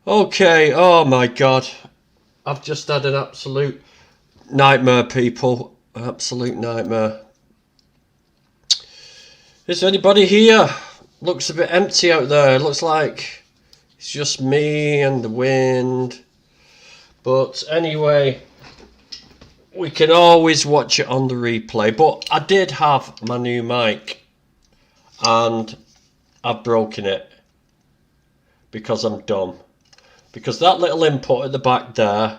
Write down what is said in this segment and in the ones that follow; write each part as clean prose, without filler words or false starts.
Okay, oh my god. I've just had an absolute nightmare, people. Absolute nightmare. Is there anybody here? Looks a bit empty out there. It looks like it's just me and the wind. But anyway, we can always watch it on the replay. But I did have my new mic and I've broken it because I'm dumb. Because that little input at the back there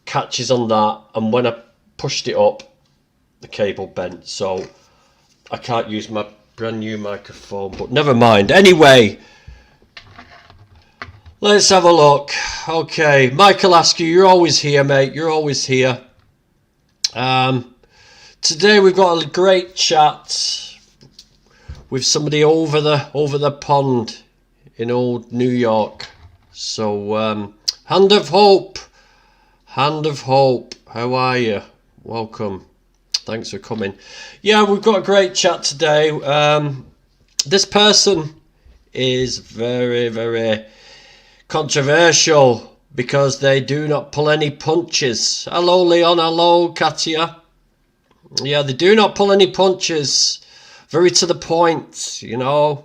catches on that, and when I pushed it up, the cable bent, so I can't use my brand new microphone, but never mind. Anyway, let's have a look. Okay, Michael Askew, you're always here, mate. You're always here. Today we've got a great chat with somebody over the pond in old New York. So, Hand of Hope, how are you? Welcome. Thanks for coming. Yeah, we've got a great chat today. This person is very, very controversial because they do not pull any punches. Hello, Leon. Hello, Katia. Yeah, they do not pull any punches. Very to the point, you know.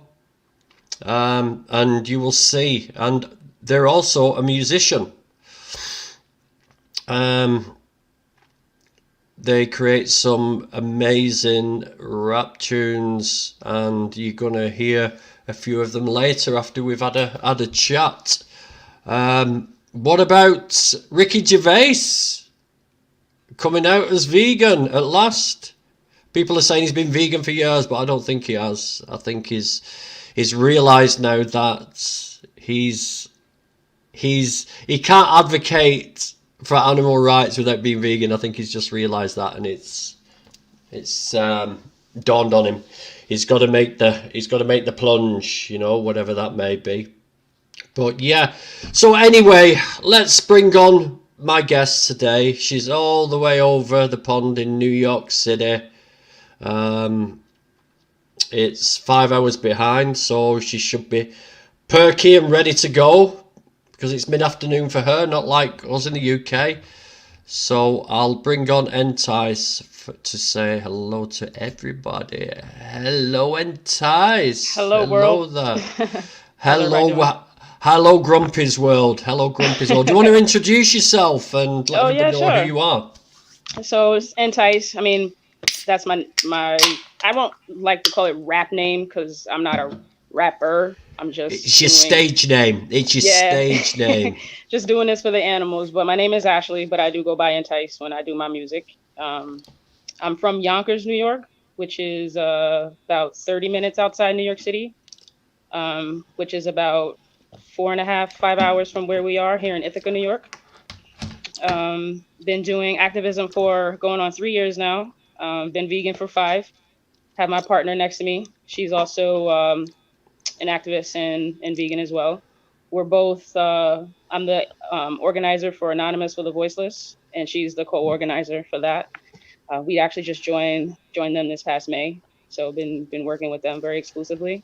And you will see. And they're also a musician. They create some amazing rap tunes, and you're gonna hear a few of them later after we've had a chat. What about Ricky Gervais coming out as vegan at last? People are saying he's been vegan for years, but I don't think he has. I think he's realised now that he can't advocate for animal rights without being vegan. I think he's just realised that, and it's dawned on him. He's got to make the plunge, you know, whatever that may be. But yeah, so anyway, let's bring on my guest today. She's all the way over the pond in New York City. It's 5 hours behind, so she should be perky and ready to go, because it's mid-afternoon for her, not like us in the UK. So I'll bring on Entice to say hello to everybody. Hello, Entice. Hello, world. There. Hello, Grumpy's World. Hello, Grumpy's World. Do you want to introduce yourself and let everybody know who you are? So it's Entice. I mean, that's my I won't like to call it rap name because I'm not a rapper. I'm just It's your stage name. It's your stage name. Just doing this for the animals. But my name is Ashley, but I do go by Entice when I do my music. I'm from Yonkers, New York, which is about 30 minutes outside New York City, which is about 4.5, 5 hours from where we are here in Ithaca, New York. Been doing activism for going on 3 years now. Been vegan for 5. Have my partner next to me. She's also an activist and vegan as well. We're both, I'm the organizer for Anonymous for the Voiceless, and she's the co-organizer for that. We actually just joined them this past May. So been working with them very exclusively.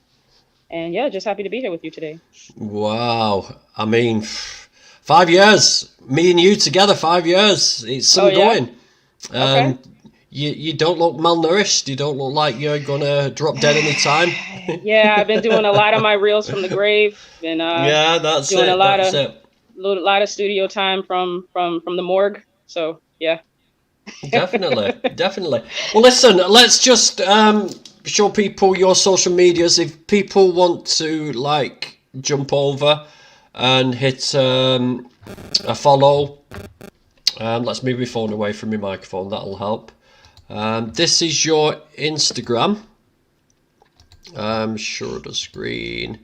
And yeah, just happy to be here with you today. Wow. I mean, 5 years, me and you together, 5 years. It's some going. Okay. You don't look malnourished. You don't look like you're gonna drop dead anytime. Yeah, I've been doing a lot of my reels from the grave. Been that's doing it. a lot of studio time from the morgue. So yeah. Definitely. Well, listen, let's just show people your social medias. If people want to jump over and hit a follow, let's move my phone away from my microphone. That'll help. This is your Instagram. Share the screen.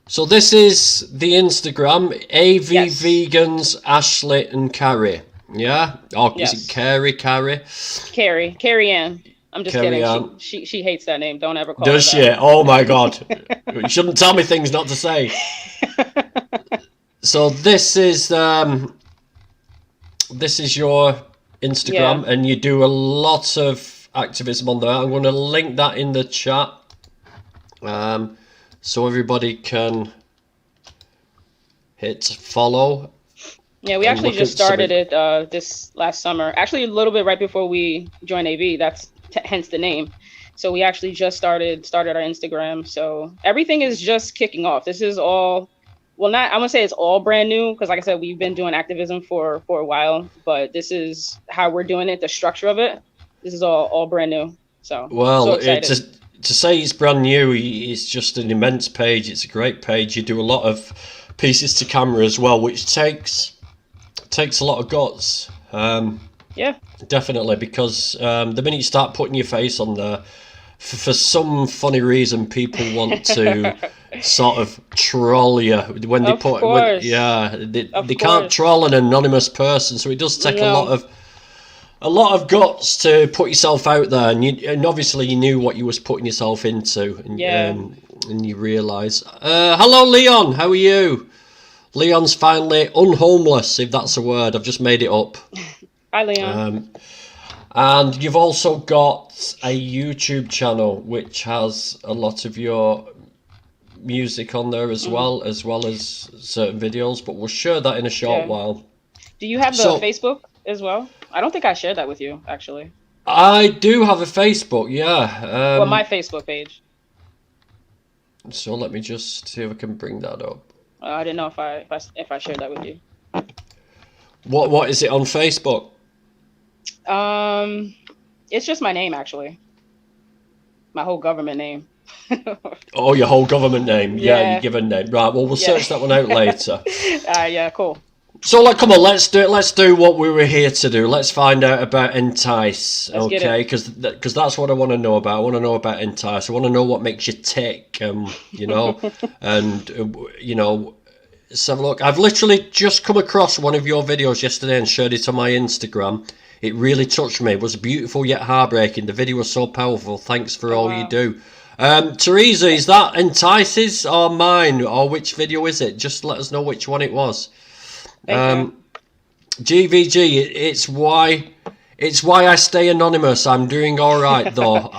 So this is the Instagram. AV Yes. Vegans, Ashley and Carrie. Yeah? Or Yes. is it Carrie? Carrie Ann. I'm just Carrie kidding. Ann. She hates that name. Don't ever call her Does she? that. Oh my god. You shouldn't tell me things not to say. So this is your Instagram, and you do a lot of activism on there. I'm going to link that in the chat, so everybody can Yeah. hit follow Yeah, we and actually look just at some started of. it this last summer. Actually, a little bit right before we joined AV. That's hence the name. So we actually just started our Instagram. So everything is just kicking off. This is all, well, not, I wouldn't say it's all brand new because, like I said, we've been doing activism for a while. But this is how we're doing it. The structure of it. This is all brand new. So Well, excited. to say it's brand new, it's just an immense page. It's a great page. You do a lot of pieces to camera as well, which takes a lot of guts. Yeah. Definitely, because the minute you start putting your face on there, for some funny reason, people want to sort of troll you when they Of put when course. yeah Of they can't course. troll an anonymous person, so it does take No. a lot of guts to put yourself out there, and obviously you knew what you was putting yourself into, Yeah. and you realise. Hello, Leon. How are you? Leon's finally unhomeless, if that's a word. I've just made it up. Hi, Leon. And you've also got a YouTube channel which has a lot of your music on there as Mhm. well as certain videos. But we'll share that in a short Yeah. while. Do you have the So Facebook as well? I don't think I shared that with you, actually. I do have a Facebook, yeah. Well, my Facebook page. So let me just see if I can bring that up. I didn't know if I shared that with you. What is it on Facebook? Um, it's just my name, actually. My whole government name. Oh, your whole government name. Yeah, your Yeah. given name. Right. Well, we'll Yeah. search that one out later. Yeah. Cool. So, like, come on, let's do it. Let's do what we were here to do. Let's find out about Entice, Let's get it. okay? Because that's what I want to know about. I want to know about Entice. I want to know what makes you tick, and let's have a look. I've literally just come across one of your videos yesterday and shared it on my Instagram. It really touched me. It was beautiful yet heartbreaking. The video was so powerful. Thanks for Oh all you wow. do. Teresa, is that Entice's or mine, or which video is it? Just let us know which one it was. Thank you. GVG, it's why I stay anonymous. I'm doing all right though.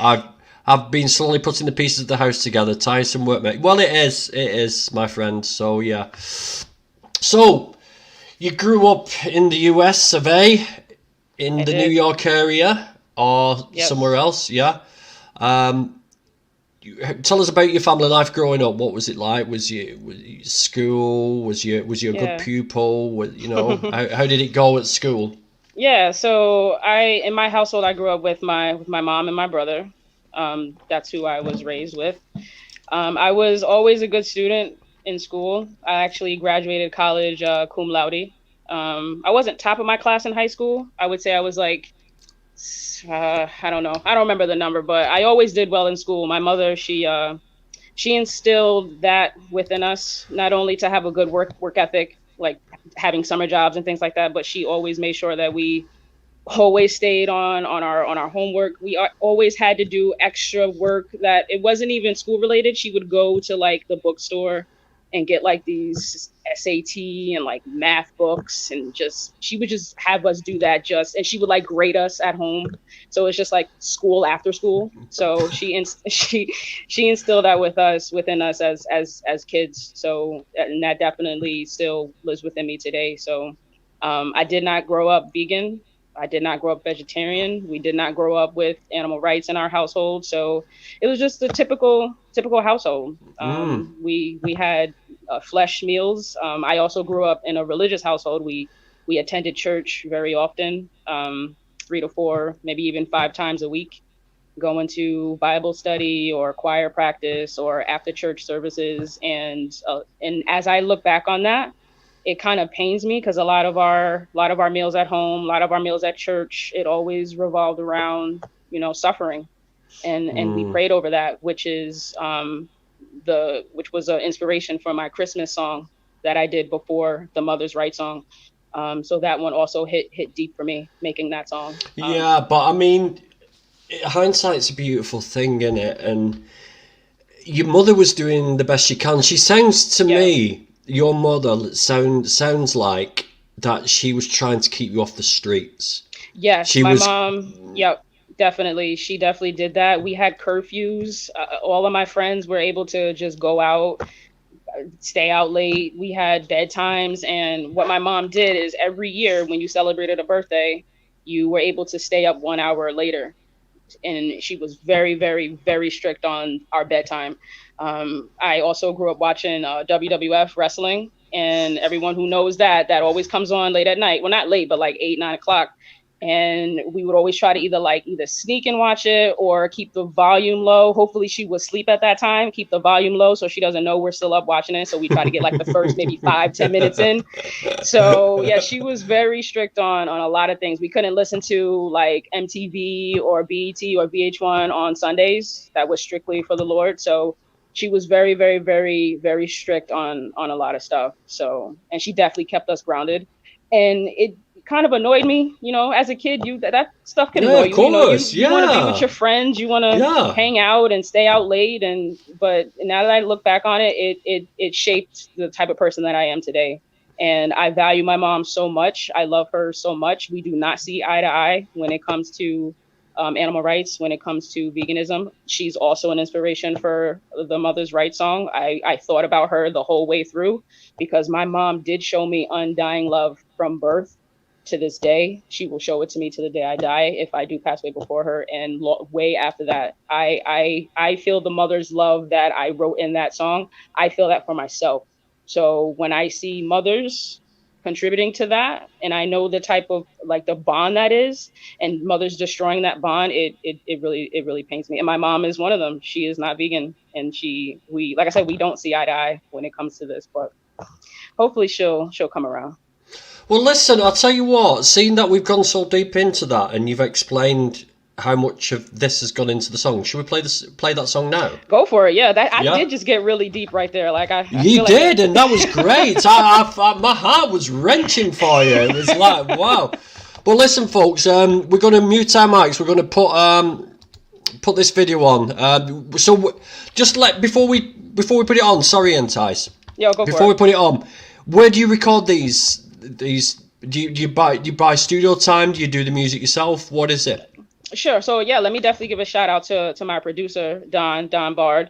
I've been slowly putting the pieces of the house together. Tiresome work, mate. Well, it is, my friend. So yeah. So you grew up in the US of A, in I the New did. York area, or Yep. somewhere else? Yeah. Tell us about your family life growing up. What was it like? Was you school? Was you a good Yeah. pupil? How did it go at school? Yeah. So in my household, I grew up with my mom and my brother. That's who I was raised with. I was always a good student in school. I actually graduated college cum laude. I wasn't top of my class in high school. I would say I was like, I don't know. I don't remember the number, but I always did well in school. My mother, she instilled that within us, not only to have a good work ethic, like having summer jobs and things like that, but she always made sure that we always stayed on our homework. Always had to do extra work that it wasn't even school related. She would go to like the bookstore and get like these SAT and like math books, and just she would just have us do that, and she would like grade us at home. So it's just like school after school. So she instilled that within us as kids. So, and that definitely still lives within me today. So I did not grow up vegan. I did not grow up vegetarian. We did not grow up with animal rights in our household. So it was just a typical household. Mm. We had flesh meals. I also grew up in a religious household. We attended church very often, 3 to 4, maybe even 5 times a week, going to Bible study or choir practice or after church services. And as I look back on that, it kind of pains me because a lot of our meals at home, a lot of our meals at church, it always revolved around suffering, and we Mm. prayed over that, which was an inspiration for my Christmas song that I did before the Mother's Right song. So that one also hit deep for me, making that song. Yeah, but I mean, hindsight's a beautiful thing, isn't it? And your mother was doing the best she can. She sounds to Yeah. me, your mother sounds like that she was trying to keep you off the streets. Yes, She my was. mom. Yep, definitely. She definitely did that. We had curfews. All of my friends were able to just go out. stay out late. We had bedtimes. And what my mom did is every year when you celebrated a birthday, you were able to stay up 1 hour later. And she was very, very, very strict on our bedtime. I also grew up watching WWF wrestling, and everyone who knows that always comes on late at night. Well, not late, but like 8, 9 o'clock. And we would always try to either sneak and watch it or keep the volume low. Hopefully she was asleep at that time, keep the volume low so she doesn't know we're still up watching it. So we try to get like the first maybe 5-10 minutes in. So yeah, she was very strict on a lot of things. We couldn't listen to like MTV or BET or VH1 on Sundays. That was strictly for the Lord. So she was very, very, very, very strict on a lot of stuff. So, and she definitely kept us grounded. And it kind of annoyed me, as a kid. That stuff can annoy you. Of course, you want to be with your friends, you want to hang out and stay out late, but now that I look back on it, it shaped the type of person that I am today. And I value my mom so much. I love her so much. We do not see eye to eye when it comes to animal rights, when it comes to veganism. She's also an inspiration for the Mother's Rights song. I thought about her the whole way through because my mom did show me undying love from birth to this day. She will show it to me to the day I die if I do pass away before her, and way after that. I feel the mother's love that I wrote in that song. I feel that for myself. So when I see mothers contributing to that, and I know the type of like the bond that is, and mothers destroying that bond, it really pains me. And my mom is one of them. She is not vegan, and we like I said, we don't see eye to eye when it comes to this, but hopefully she'll come around. Well, listen, I'll tell you what, seeing that we've gone so deep into that and you've explained how much of this has gone into the song, should we play that song now? Go for it, yeah. I did just get really deep right there. Like You did, and that was great. My heart was wrenching for you. It was like, wow. But listen, folks, we're going to mute our mics. We're going to put this video on. So just before we put it on, sorry, Entice. Yeah, go for it. Before we put it on, where do you record these? Do you buy studio time? Do you do the music yourself? What is it? Sure. So yeah, let me definitely give a shout out to my producer, Don Bard.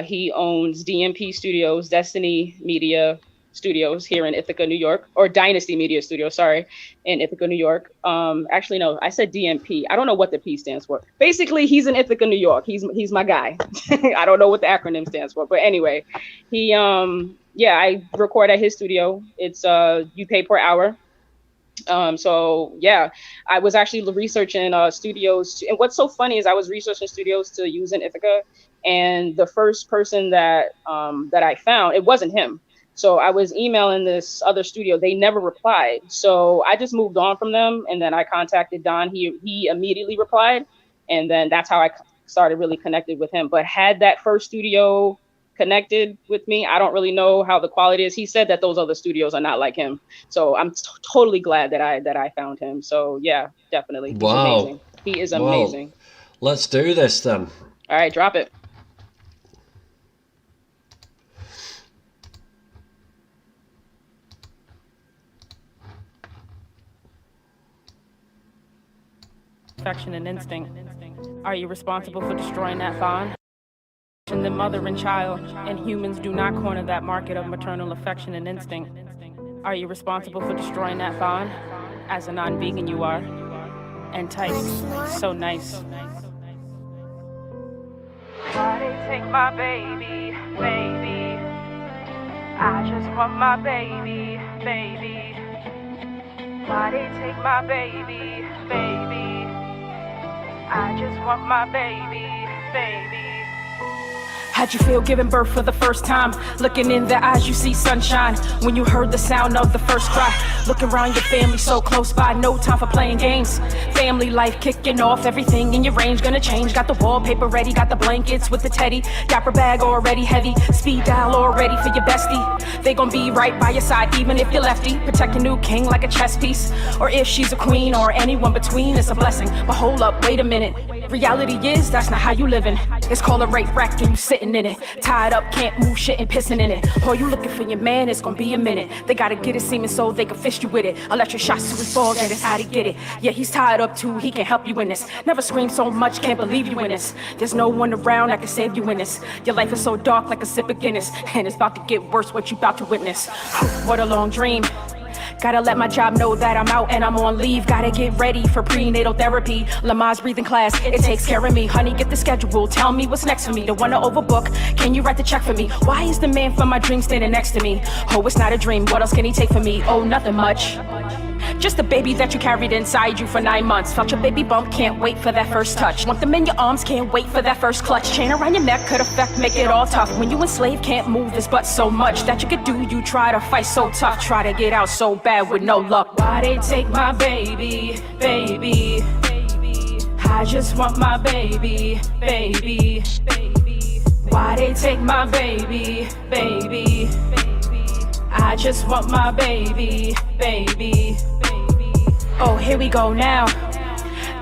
He owns DMP Studios, Destiny Media Studios here in Ithaca, New York, or Dynasty Media Studios, sorry, in Ithaca, New York. Actually, no, I said DMP. I don't know what the P stands for. Basically, he's in Ithaca, New York. He's my guy. I don't know what the acronym stands for, but anyway, he I record at his studio. It's you pay per hour. So yeah, I was actually researching studios, and what's so funny is I was researching studios to use in Ithaca, and the first person that I found, it wasn't him. So I was emailing this other studio, they never replied. So I just moved on from them, and then I contacted Don. He immediately replied, and then that's how I started really connected with him. But had that first studio connected with me, I don't really know how the quality is. He said that those other studios are not like him, so I'm totally glad that I found him. So yeah, definitely. He's amazing. He is amazing. Well, let's do this then. All right, drop it. Affection and instinct. Are you responsible for destroying that bond? The mother and child, and humans do not corner that market of maternal affection and instinct. Are you responsible for destroying that bond? As a non-vegan you are. And tight, so nice. Why they take my baby, baby? I just want my baby, baby. Why they take my baby, baby? I just want my baby, baby. How'd you feel giving birth for the first time? Looking in their eyes, you see sunshine. When you heard the sound of the first cry, look around your family so close by, no time for playing games. Family life kicking off, everything in your range gonna change. Got the wallpaper ready, got the blankets with the teddy. Dapper bag already heavy, speed dial already for your bestie. They gon' be right by your side, even if you're lefty. Protect your new king like a chess piece. Or if she's a queen or anyone between, it's a blessing. But hold up, wait a minute. Reality is, that's not how you living. It's called a rape rack and you sitting in it. Tied up, can't move, shit and pissing in it. Or you looking for your man, it's gonna be a minute. They gotta get it seeming so they can fist you with it. Electric shots to his balls, and it's how to get it. Yeah, he's tied up too, he can help you in this. Never scream so much, can't believe you in this. There's no one around that can save you in this. Your life is so dark like a sip of Guinness. And it's about to get worse what you about to witness. What a long dream. Gotta let my job know that I'm out and I'm on leave. Gotta get ready for prenatal therapy. Lamaze breathing class, it takes care of me. Honey, get the schedule, tell me what's next for me. Don't wanna overbook, can you write the check for me? Why is the man from my dream standing next to me? Oh, it's not a dream, what else can he take from me? Oh, nothing much. Just a baby that you carried inside you for 9 months. Felt your baby bump, can't wait for that first touch. Want them in your arms, can't wait for that first clutch. Chain around your neck could affect, make it all tough. When you enslaved, can't move this butt so much that you could do, you try to fight so tough. Try to get out so bad with no luck. Why they take my baby, baby? I just want my baby, baby. Why they take my baby, baby? I just want my baby, baby. Oh, here we go now.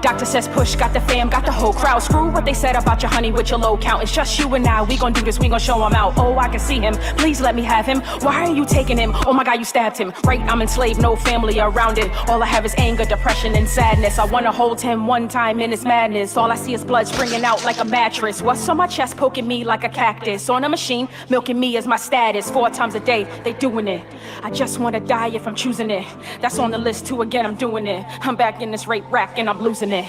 Doctor says push, got the fam, got the whole crowd. Screw what they said about your honey with your low count. It's just you and I, we gon' do this, we gon' show him out. Oh, I can see him, please let me have him. Why are you taking him? Oh my God, you stabbed him. Right, I'm enslaved, no family around it. All I have is anger, depression, and sadness. I wanna hold him one time in his madness. All I see is blood springing out like a mattress. What's on my chest poking me like a cactus? On a machine, milking me as my status. 4 times a day, they doing it. I just wanna die if I'm choosing it. That's on the list too, again, I'm doing it. I'm back in this rape rack and I'm losing it.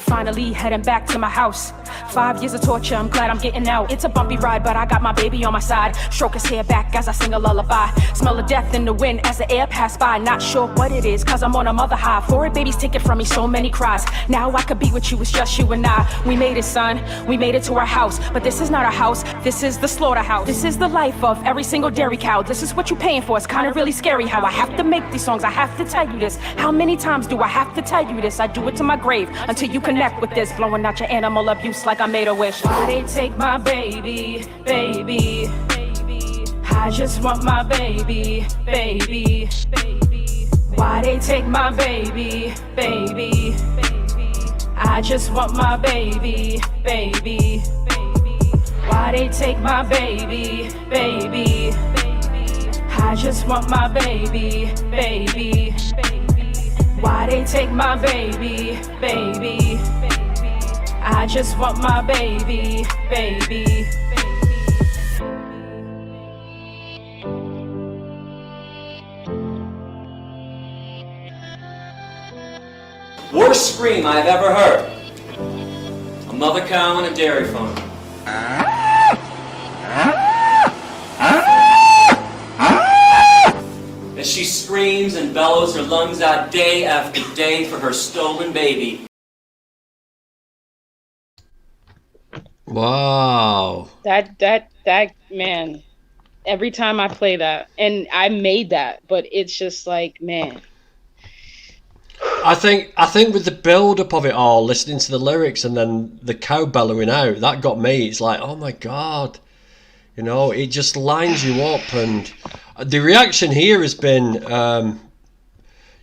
Finally heading back to my house. 5 years of torture, I'm glad I'm getting out. It's a bumpy ride, but I got my baby on my side. Stroke his hair back as I sing a lullaby. Smell of death in the wind as the air passed by. Not sure what it is, cause I'm on a mother high. 4 babies taken from me, so many cries. Now I could be with you, it's just you and I. We made it, son, we made it to our house. But this is not our house, this is the slaughterhouse. This is the life of every single dairy cow. This is what you're paying for, it's kinda really scary how I have to make these songs. I have to tell you this. How many times do I have to tell you this? I do it to my grave until you connect with this. Blowing out your animal abuse like I made a wish. Why they take my baby, baby? I just want my baby, baby. Why they take my baby, baby? I just want my baby, baby. Why they take my baby, baby? I just want my baby, baby. Why they take my baby, baby? I just want my baby, baby. Worst scream I've ever heard. A mother cow on a dairy farm. As she screams and bellows her lungs out day after day for her stolen baby. Wow. That man, every time I play that, and I made that, but it's just like, man. I think with the build up of it all, listening to the lyrics and then the cow bellowing out, that got me. It's like, oh my God, you know, it just lines you up. And the reaction here has been,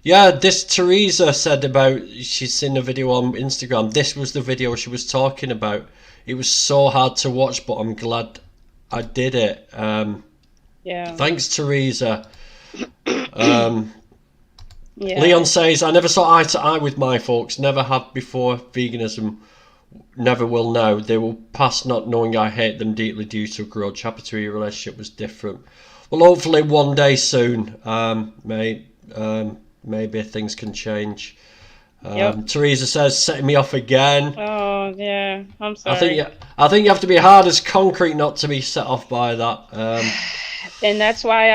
yeah, this Teresa said about, she's seen a video on Instagram. This was the video she was talking about. It was so hard to watch, but I'm glad I did it. Yeah. Thanks, Teresa. Yeah. Leon says, I never saw eye to eye with my folks. Never have before veganism. Never will now. They will pass not knowing I hate them deeply due to a grudge. Happy to your relationship was different. Well, hopefully one day soon. Maybe things can change. Yep. Teresa says, setting me off again. Oh yeah, I'm sorry. I think you have to be hard as concrete not to be set off by that. And that's why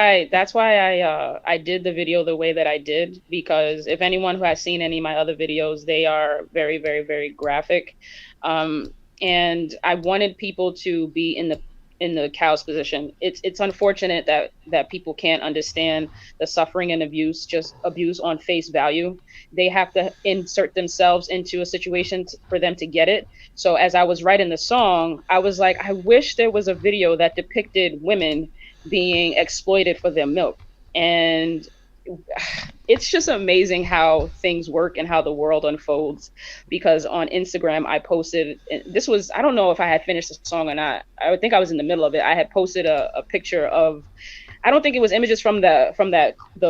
I did the video the way that I did, because if anyone who has seen any of my other videos, they are very, very, very graphic. And I wanted people to be in the cow's position. It's unfortunate that people can't understand the suffering and abuse on face value. They have to insert themselves into a situation for them to get it. So as I was writing the song, I was like, I wish there was a video that depicted women being exploited for their milk. And it's just amazing how things work and how the world unfolds. Because on Instagram, I posted, this was, I don't know if I had finished the song or not. I would think I was in the middle of it. I had posted a picture of, I don't think it was images from the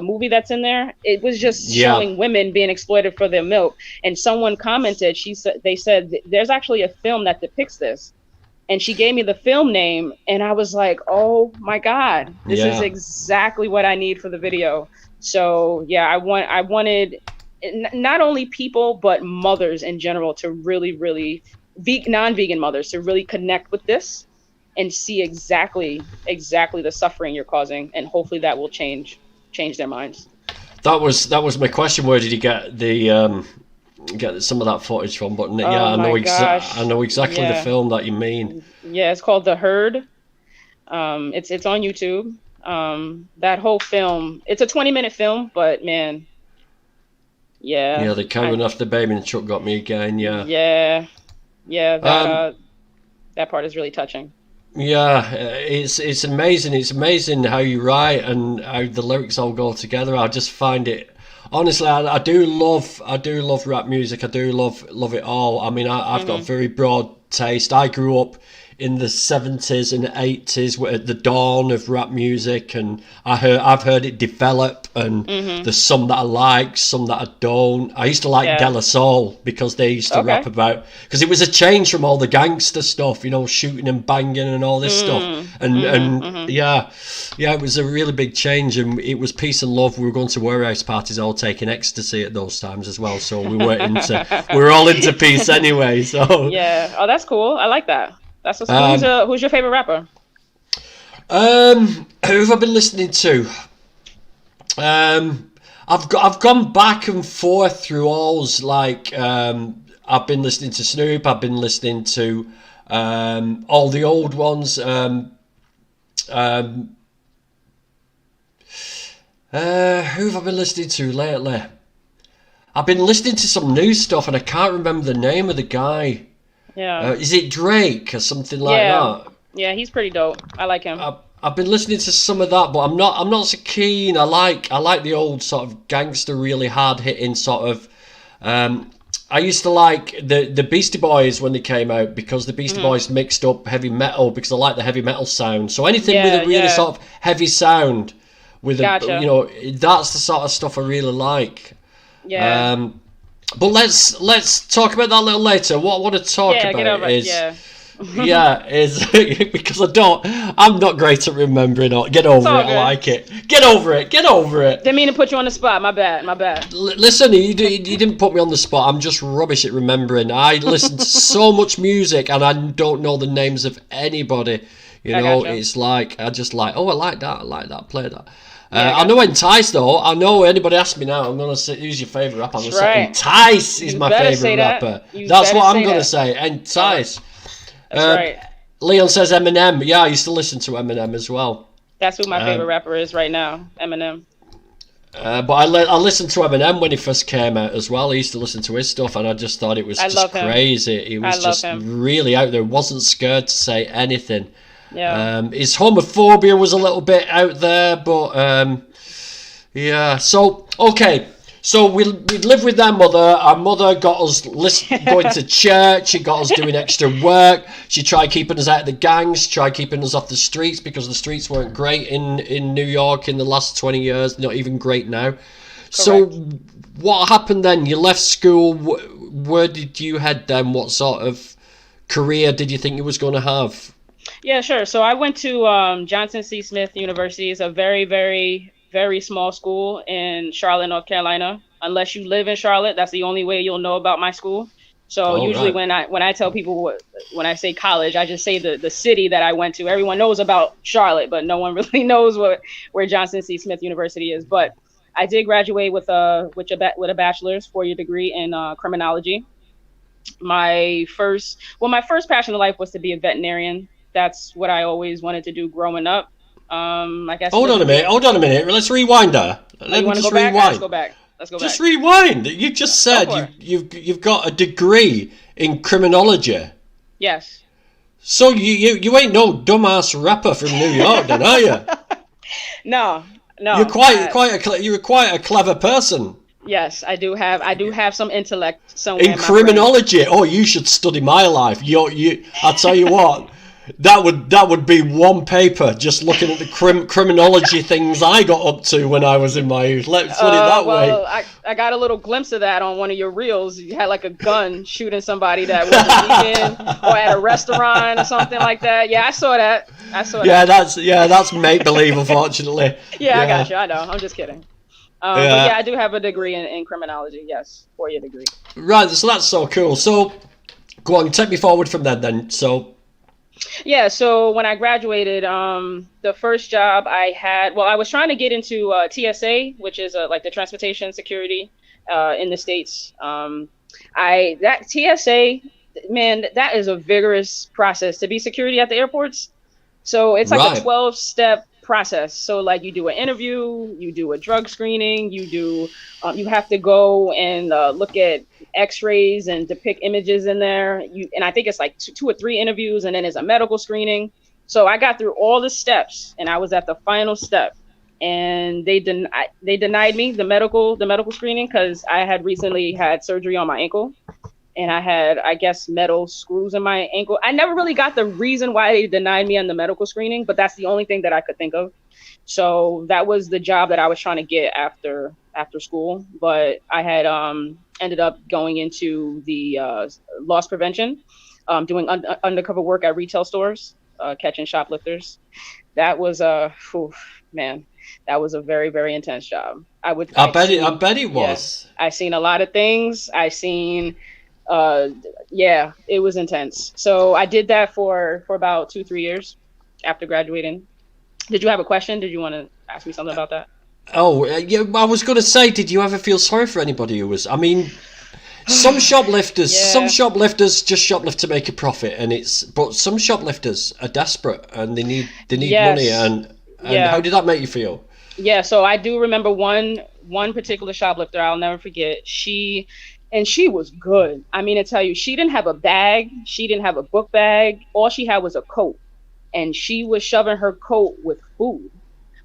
movie that's in there. It was just showing women being exploited for their milk. And someone commented, they said, there's actually a film that depicts this. And she gave me the film name, and I was like, oh my God, this is exactly what I need for the video. So yeah, I wanted not only people, but mothers in general to really, non-vegan mothers to really connect with this and see exactly the suffering you're causing, and hopefully that will change their minds. That was my question. Where did you get the get some of that footage from? But yeah, I know exactly the film that you mean. Yeah, it's called The Herd. It's on YouTube. That whole film, it's a 20-minute film, but man, the carrying off the baby in the truck got me again. That part is really touching. Yeah, it's amazing. It's amazing how you write and how the lyrics all go together. I just find it, honestly, I do love rap music. I do love it all. I mean, I've got a very broad taste. I grew up in the 70s and 80s at the dawn of rap music, and I've heard it develop, and there's some that I like, some that I don't. I used to like De La Soul because they used to rap about, because it was a change from all the gangster stuff, shooting and banging and all this stuff, and it was a really big change, and it was peace and love. We were going to warehouse parties, all taking ecstasy at those times as well, so we were all into peace anyway. So oh, that's cool. I like that. That's who's your favorite rapper? Who have I been listening to? I've gone back and forth through alls. Like I've been listening to Snoop. I've been listening to all the old ones. Who have I been listening to lately? I've been listening to some new stuff, and I can't remember the name of the guy. Yeah. Is it Drake or something like that? Yeah, he's pretty dope. I like him. I've been listening to some of that, but I'm not so keen. I like the old sort of gangster, really hard hitting sort of. I used to like the Beastie Boys when they came out, because the Beastie Boys mixed up heavy metal, because I like the heavy metal sound. So anything with a really sort of heavy sound, with that's the sort of stuff I really like. Yeah. But let's talk about that a little later. What I want to talk about is because I'm not great at remembering. Get over it. I like it. Get over it. Didn't mean to put you on the spot. My bad. Listen, you didn't put me on the spot. I'm just rubbish at remembering. I listen to so much music and I don't know the names of anybody. It's like I just like, I like that. Play that. I know Entice though. I know anybody asks me now, I'm gonna say, who's your favourite rapper? I'm gonna say Entice is my favourite rapper. That's what I'm gonna say. Entice. That's right. Leon says Eminem. Yeah, I used to listen to Eminem as well. That's who my favorite rapper is right now, Eminem. But I listened to Eminem when he first came out as well. I used to listen to his stuff, and I just thought it was just crazy. He was just really out there. Wasn't scared to say anything. Yeah. His homophobia was a little bit out there, but So okay, so we lived with our mother. Our mother got us going to church. She got us doing extra work. She tried keeping us out of the gangs. Tried keeping us off the streets, because the streets weren't great in New York in the last 20 years. Not even great now. Correct. So what happened then? You left school. Where did you head then? What sort of career did you think you was going to have? Yeah, sure. So I went to Johnson C. Smith University. It's a very, very, very small school in Charlotte, North Carolina. Unless you live in Charlotte, that's the only way you'll know about my school. So usually when I tell people when I say college, I just say the city that I went to. Everyone knows about Charlotte, but no one really knows where Johnson C. Smith University is. But I did graduate with a bachelor's 4-year degree in criminology. My first passion in life was to be a veterinarian. That's what I always wanted to do growing up. I guess. Hold on a minute. Let's rewind there. Let me just rewind. Let's go back. Just rewind. You just said you've got a degree in criminology. Yes. So you ain't no dumbass rapper from New York, then, are you? No, No, you're quite a clever person. Yes, I do have some intellect somewhere In in my criminology, oh, you should study my life. I'll tell you what, that would be one paper just looking at the criminology things I got up to when I was in my youth. Let's put it that way. I got a little glimpse of that on one of your reels. You had like a gun shooting somebody that wasn't vegan, or at a restaurant or something like that. Yeah, I saw that. Yeah, that's make believe, unfortunately. Yeah, I got you. I know. I'm just kidding. But yeah, I do have a degree in criminology. Yes, 4-year degree. Right, so that's so cool. So, go on, take me forward from that then. So, yeah, so when I graduated, the first job I had, well, I was trying to get into TSA, which is like the transportation security in the States. That TSA, man, that is a vigorous process to be security at the airports. So it's like a 12-step process. So like you do an interview, you do a drug screening, you have to go and look at x-rays and depict images in there. And I think it's like two or three interviews, and then there's a medical screening. So I got through all the steps, and I was at the final step, and they denied me the medical screening because I had recently had surgery on my ankle. And I had, I guess, metal screws in my ankle. I never really got the reason why they denied me on the medical screening, but that's the only thing that I could think of. So that was the job that I was trying to get after school. But I had ended up going into the loss prevention, doing undercover work at retail stores, catching shoplifters. That was man, that was a very, very intense job. I bet it was. Yeah, I seen a lot of things. It was intense. So I did that for about 2-3 years after graduating. Did you have a question? Did you want to ask me something about that? Oh, yeah, I was going to say, did you ever feel sorry for anybody who was, I mean, some shoplifters just shoplift to make a profit, but some shoplifters are desperate and they need money, and how did that make you feel? Yeah, so I do remember one particular shoplifter I'll never forget. She was good. I mean, to tell you, she didn't have a bag. She didn't have a book bag. All she had was a coat. And she was shoving her coat with food.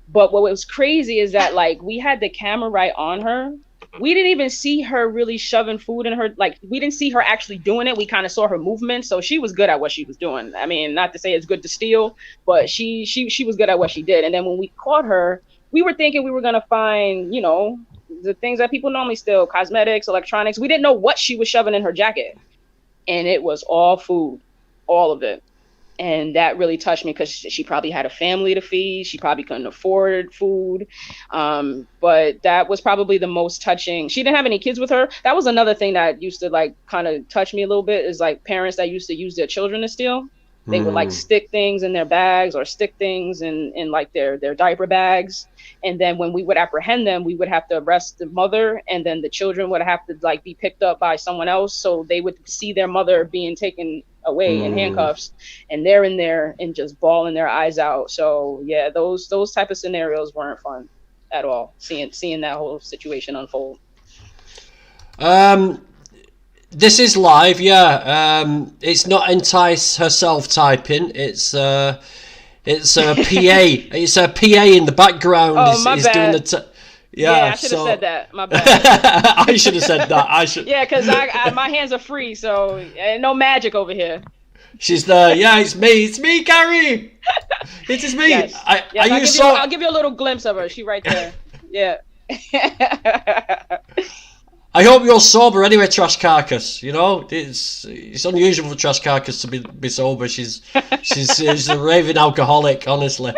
But what was crazy is that, like, we had the camera right on her. We didn't even see her really shoving food in her. Like, we didn't see her actually doing it. We kind of saw her movement. So she was good at what she was doing. I mean, not to say it's good to steal, but she was good at what she did. And then when we caught her, we were thinking we were going to find, the things that people normally steal, cosmetics, electronics. We didn't know what she was shoving in her jacket. And it was all food, all of it. And that really touched me because she probably had a family to feed. She probably couldn't afford food. But that was probably the most touching. She didn't have any kids with her. That was another thing that used to like kind of touch me a little bit, is like parents that used to use their children to steal. They would like stick things in their bags or stick things in like their diaper bags. And then when we would apprehend them, we would have to arrest the mother, and then the children would have to like be picked up by someone else. So they would see their mother being taken away in handcuffs, and they're in there and just bawling their eyes out. So yeah, those type of scenarios weren't fun at all. Seeing that whole situation unfold. This is live, yeah. It's not Entice herself typing. It's a PA. It's a PA in the background. Oh, my bad. Doing the yeah, I should have said that. My bad. I should have said that. Yeah, because my hands are free, so no magic over here. She's there. Yeah, it's me. It's me, Gary. It is me. Yes. I'll give you a little glimpse of her. She right there. Yeah. I hope you're sober anyway, Trash Carcass. It's unusual for Trash Carcass to be sober. She's a raving alcoholic, honestly.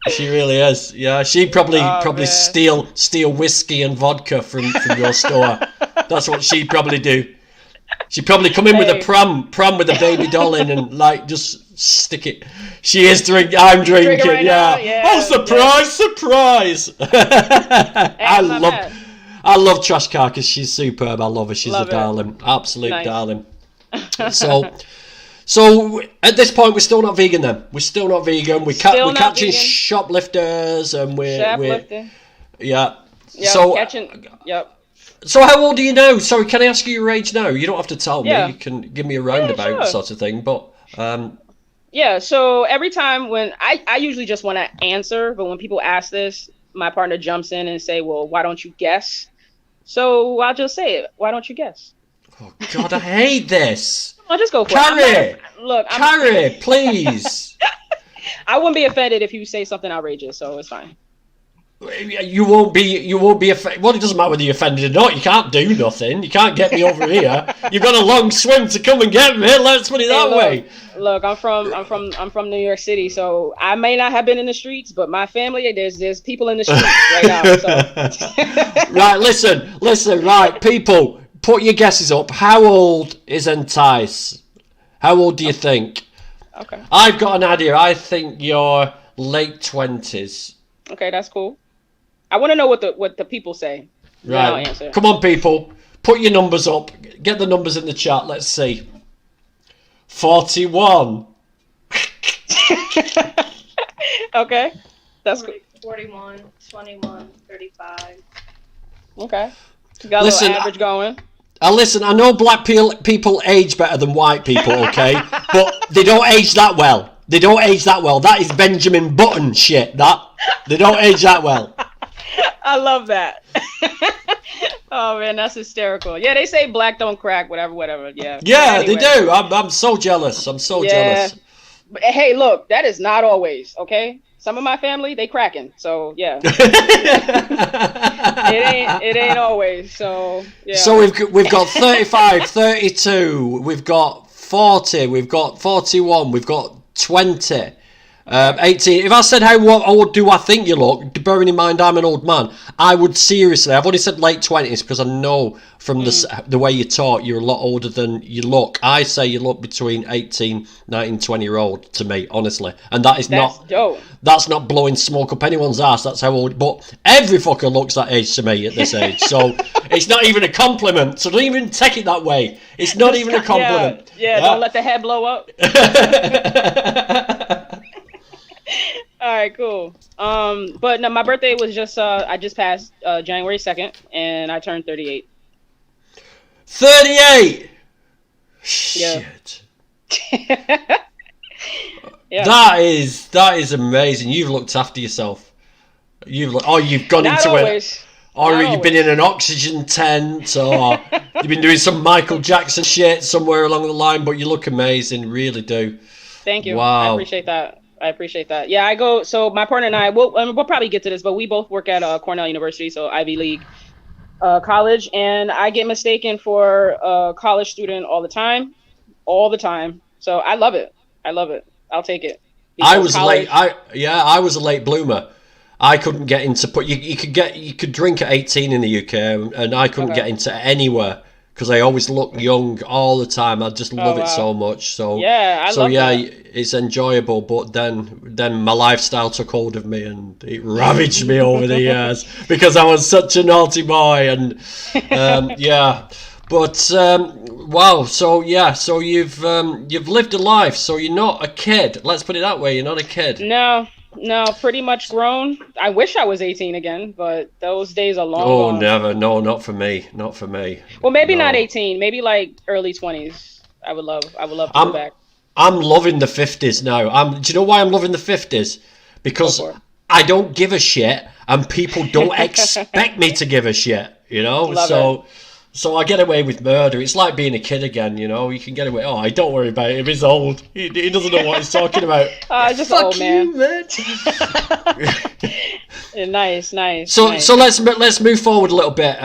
She really is. Yeah, she'd probably steal whiskey and vodka from your store. That's what she'd probably do. She'd probably come in with a pram with a baby doll in and like just stick it. She is drinking. I'm drinking. Right yeah. Now, yeah. Oh, surprise! I love Trash Carcass. She's superb. I love her. She's a darling. Absolute darling. So at this point, we're still not vegan then. We're still not vegan. We're catching shoplifters and we're yeah. Yep, so yep. So how old are you now? Sorry, can I ask you your age now? You don't have to tell me. Yeah. You can give me a roundabout sort of thing. But Yeah, so every time when I usually just want to answer, but when people ask this, my partner jumps in and say, well, why don't you guess? So I'll just say it. Why don't you guess? Oh God, I hate this. I'll just go for Carrie, Look, Carrie, please. I wouldn't be offended if you say something outrageous, so it's fine. You won't be offended. Well, it doesn't matter whether you're offended or not. You can't do nothing. You can't get me over here. You've got a long swim to come and get me. Let's put it that way. Look, I'm from New York City, so I may not have been in the streets, but my family, there's people in the streets right now. So. Right, listen, right, people, put your guesses up. How old is Entice? How old do you think? Okay. I've got an idea. I think you're late 20s. Okay, that's cool. I want to know what the people say. Then I'll Right. answer. Come on, people. Put your numbers up. Get the numbers in the chat. Let's see. 41. Okay. That's good. 41, 21, 35. Okay. You got a Listen, little average going. Listen, I know black people age better than white people, okay? But they don't age that well. They don't age that well. That is Benjamin Button shit, that. They don't age that well. I love that. Oh man, that's hysterical. Yeah, they say black don't crack, whatever. Yeah. Yeah, Anyway. they do. I'm so jealous. I'm so jealous. But, hey, look, that is not always, okay? Some of my family, they cracking. So, yeah. it ain't always. So, yeah. So we've got 35, 32, we've got 40, we've got 41, we've got 20, 18. If I said how old do I think you look, bearing in mind I'm an old man, I would seriously, I've only said late 20s because I know from the way you talk you're a lot older than you look. I say you look between 18, 19, 20-year-old to me, honestly. And that's dope. That's not blowing smoke up anyone's ass. That's how old. But every fucker looks that age to me at this age. So it's not even a compliment. So don't even take it that way. It's not even a compliment. Yeah, don't let the head blow up. All right, cool. But no, my birthday was just I just passed January 2nd, and I turned 38. 38. Yeah. Shit. Yeah. That is amazing. You've looked after yourself. You've gone Not into always. it, or Not you've been always. in an oxygen tent, or you've been doing some Michael Jackson shit somewhere along the line. But you look amazing, really do. Thank you. Wow. I appreciate that. Yeah, I go. So my partner and I, we'll probably get to this, but we both work at Cornell University, so Ivy League college, and I get mistaken for a college student all the time. So I love it. I'll take it. I was college- late. I was a late bloomer. I couldn't get into you could drink at 18 in the UK, and I couldn't get into anywhere because I always look young all the time. I just love it so much. So yeah, I love that. It's enjoyable. But then my lifestyle took hold of me and it ravaged me over the years because I was such a naughty boy and yeah. But wow, so you've lived a life. So you're not a kid. Let's put it that way. You're not a kid. No, pretty much grown. I wish I was 18 again, but those days are long. Oh, gone. never. No, not for me. Well, maybe No. not 18. Maybe like early 20s. I would love to go back. I'm loving the 50s now. Do you know why I'm loving the 50s? Because Go for it. I don't give a shit, and people don't expect me to give a shit. You know, Love so I get away with murder. It's like being a kid again. You know, you can get away. Oh, don't worry about him. He's old. He doesn't know what he's talking about. Just an Fuck old you, man. man. Nice. So let's move forward a little bit.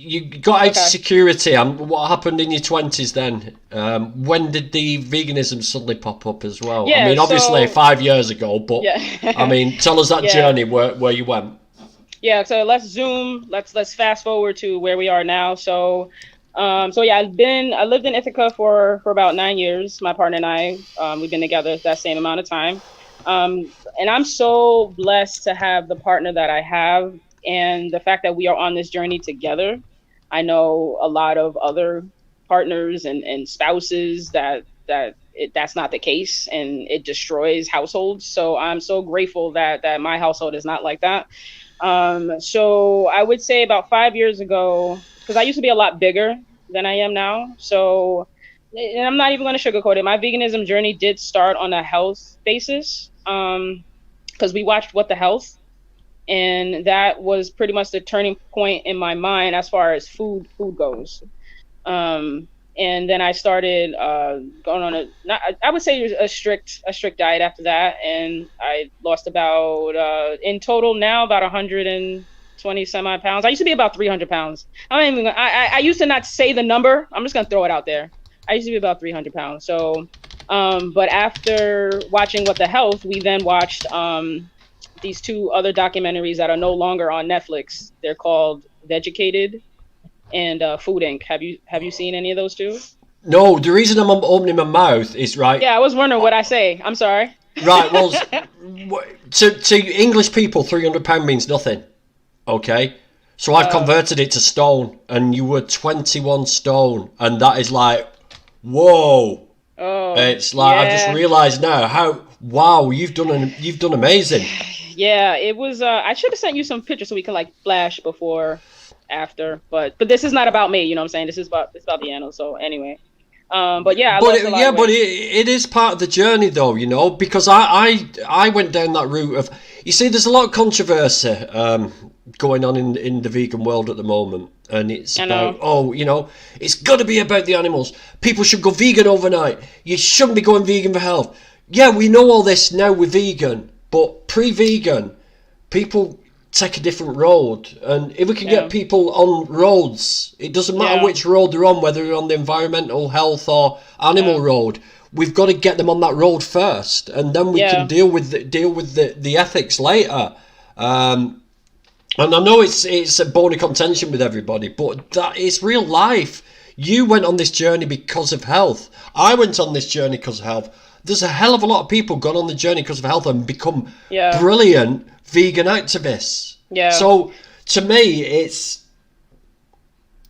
You got out of security. What happened in your 20s then? When did the veganism suddenly pop up as well? Yeah, I mean, obviously so- 5 years ago, but Yeah. I mean, tell us that Yeah. journey where you went. Yeah, so let's zoom. Let's fast forward to where we are now. So yeah, I lived in Ithaca for about 9 years. My partner and I, we've been together that same amount of time. And I'm so blessed to have the partner that I have, and the fact that we are on this journey together. I know a lot of other partners and spouses that's not the case, and it destroys households. So I'm so grateful that my household is not like that. So I would say about 5 years ago, because I used to be a lot bigger than I am now. So and I'm not even going to sugarcoat it. My veganism journey did start on a health basis, because we watched What the Health, and that was pretty much the turning point in my mind as far as food goes. And then I started going on I would say a strict diet after that, and I lost about in total now about 120 semi pounds. I used to be about 300 pounds. I used to not say the number. I'm just gonna throw it out there. I used to be about 300 pounds. So, but after watching What the Health, we then watched these two other documentaries that are no longer on Netflix. They're called Vegucated and Food Inc. Have you seen any of those two? No, the reason I'm opening my mouth is right. Yeah, I was wondering what I say. I'm sorry. Right, well, to English people, £300 means nothing. Okay, so I've converted it to stone, and you were 21 stone, and that is like, whoa. Oh, it's like, yeah. I just realised now wow, you've done amazing. Yeah, it was. I should have sent you some pictures so we can like flash before, after. But this is not about me. You know what I'm saying? It's about the animals. So anyway, but yeah, but it is part of the journey, though. You know, because I went down that route of. You see, there's a lot of controversy going on in the vegan world at the moment, and it's about it's got to be about the animals. People should go vegan overnight. You shouldn't be going vegan for health. Yeah, we know all this now with vegan. But pre-vegan, people take a different road. And if we can get people on roads, it doesn't matter which road they're on, whether they're on the environmental, health or animal road. We've got to get them on that road first. And then we can deal with the ethics later. And I know it's a bone of contention with everybody, but that is real life. You went on this journey because of health. I went on this journey because of health. There's a hell of a lot of people gone on the journey because of health and become brilliant vegan activists. Yeah. So to me, it's,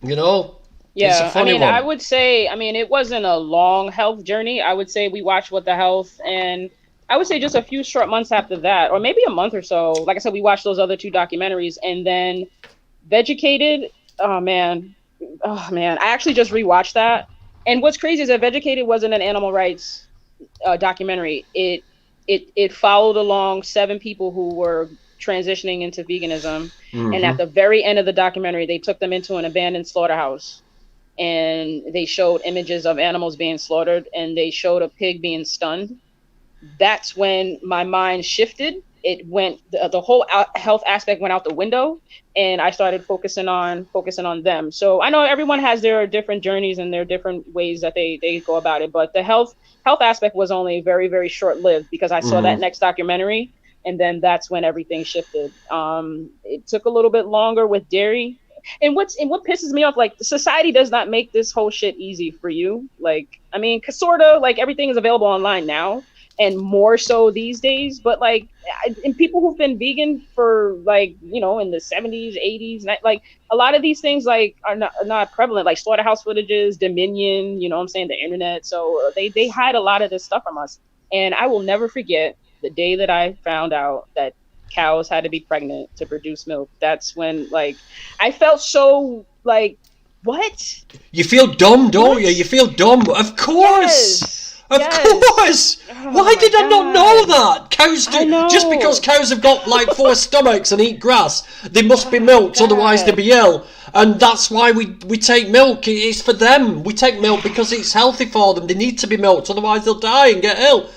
it's a funny one. I would say, it wasn't a long health journey. I would say we watched What the Health, and I would say just a few short months after that, or maybe a month or so. Like I said, we watched those other two documentaries, and then Vegucated. Oh man, I actually just rewatched that. And what's crazy is that Vegucated wasn't an animal rights documentary. It followed along 7 people who were transitioning into veganism, and at the very end of the documentary, they took them into an abandoned slaughterhouse, and they showed images of animals being slaughtered, and they showed a pig being stunned. That's when my mind shifted. It went, the whole health aspect went out the window, and I started focusing on them. So I know everyone has their different journeys and their different ways that they go about it, but the health aspect was only very, very short lived, because I saw that next documentary, and then that's when everything shifted. It took a little bit longer with dairy. And what pisses me off, like, society does not make this whole shit easy for you. Like, sort of, like, everything is available online now, and more so these days. But like, and people who've been vegan for like, in the 70s, 80s, like a lot of these things like are not prevalent, like slaughterhouse footages, Dominion, the internet. So they hide a lot of this stuff from us. And I will never forget the day that I found out that cows had to be pregnant to produce milk. That's when like I felt so like, what? You feel dumb, don't you? You feel dumb. Of course. Yes. Of course! Why did I not know that? Cows do, just because cows have got like 4 stomachs and eat grass, they must be milked, otherwise they'll be ill. And that's why we take milk. It's for them. We take milk because it's healthy for them. They need to be milked, otherwise they'll die and get ill.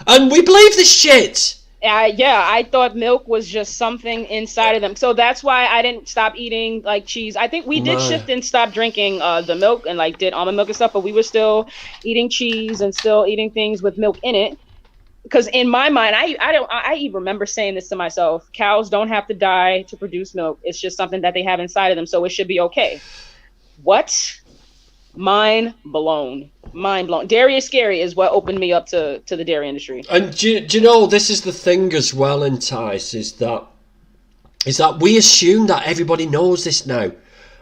And we believe this shit. I thought milk was just something inside of them. So that's why I didn't stop eating like cheese. I think we did shift and stop drinking the milk and like did almond milk and stuff, but we were still eating cheese and still eating things with milk in it. Because in my mind, I even remember saying this to myself: cows don't have to die to produce milk. It's just something that they have inside of them, so it should be okay. What? Mind blown. Dairy is scary is what opened me up to the dairy industry. And do you know, this is the thing as well, Entice, is that we assume that everybody knows this now.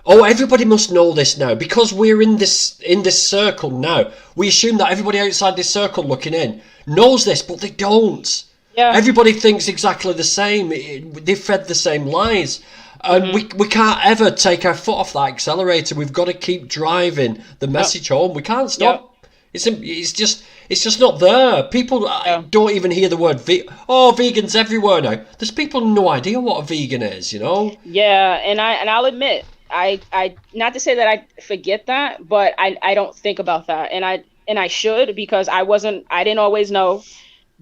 Oh, everybody must know this now because we're in this circle now. We assume that everybody outside this circle looking in knows this, but they don't. Yeah. Everybody thinks exactly the same. They fed the same lies. And we can't ever take our foot off that accelerator. We've got to keep driving the message home. We can't stop. It's just not there. People don't even hear the word vegans everywhere now. There's people no idea what a vegan is, you know? Yeah, and I'll admit, I not to say that I forget that, but I don't think about that, and I should, because I didn't always know,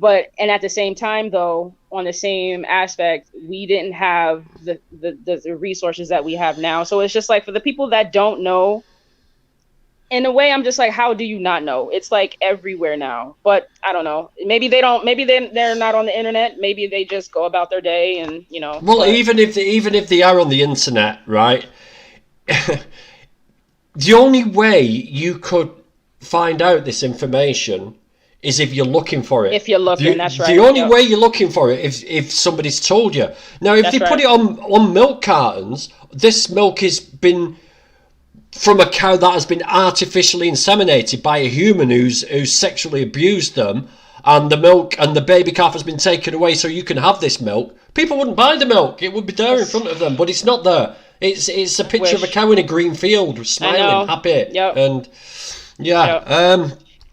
and at the same time though, on the same aspect, we didn't have the resources that we have now. So it's just like, for the people that don't know, in a way, I'm just like, how do you not know? It's like everywhere now. But I don't know. Maybe they don't. Maybe they're not on the internet. Maybe they just go about their day, and you know. Well, even if they are on the internet, right? The only way you could find out this information is if you're looking for it. If you're looking, that's right. The only way you're looking for it is if somebody's told you. Now, if they put it on milk cartons, this milk has been from a cow that has been artificially inseminated by a human who's sexually abused them, and the milk and the baby calf has been taken away so you can have this milk, people wouldn't buy the milk. It would be there in front of them, but it's not there. It's a picture of a cow in a green field, smiling, happy. Yep. And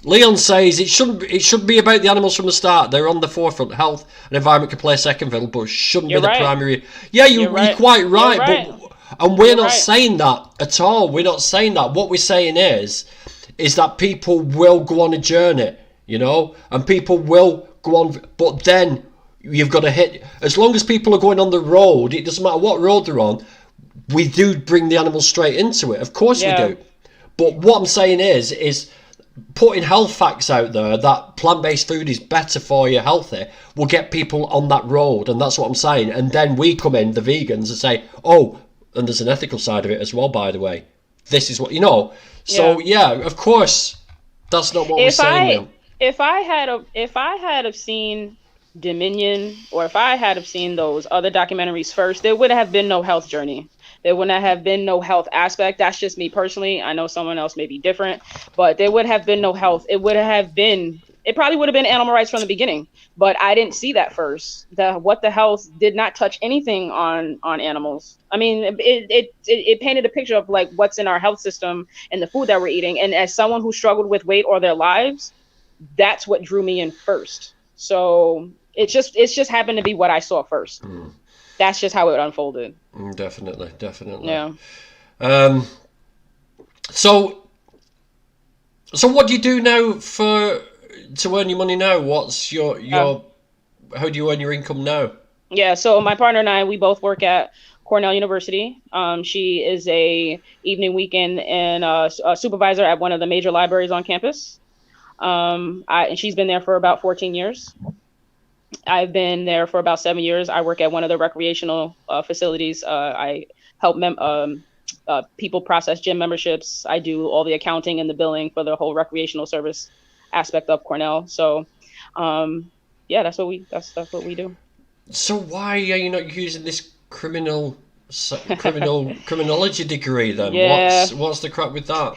Leon says it should be about the animals from the start. They're on the forefront. Health and environment can play a second fiddle, but shouldn't be the primary. Yeah, you're quite right. And we're not saying that at all. We're not saying that. What we're saying is that people will go on a journey, you know, and people will go on. But then you've got to hit. As long as people are going on the road, it doesn't matter what road they're on. We do bring the animals straight into it. Of course we do. But what I'm saying is putting health facts out there that plant-based food is better for you, healthy, will get people on that road. And that's what I'm saying. And then we come in, the vegans, and say, oh, and there's an ethical side of it as well, by the way. This is what, you know. So, of course, that's not what we're saying. If I had have seen Dominion, or if I had have seen those other documentaries first, there would have been no health journey. There would not have been no health aspect. That's just me personally. I know someone else may be different, but there would have been no health. It probably would have been animal rights from the beginning, but I didn't see that first. What the health did not touch anything on animals. I mean, it painted a picture of like what's in our health system and the food that we're eating. And as someone who struggled with weight all their lives, that's what drew me in first. So it's just happened to be what I saw first. That's just how it unfolded. Definitely. Yeah. So what do you do now to earn your money now? What's your how do you earn your income now? Yeah, so my partner and I, we both work at Cornell University. She is a evening, weekend, and a supervisor at one of the major libraries on campus. And she's been there for about 14 years. I've been there for about 7 years. I work at one of the recreational facilities. I help people process gym memberships. I do all the accounting and the billing for the whole recreational service aspect of Cornell. So, that's what we do. So why are you not using this criminology degree then? Yeah. What's the crap with that?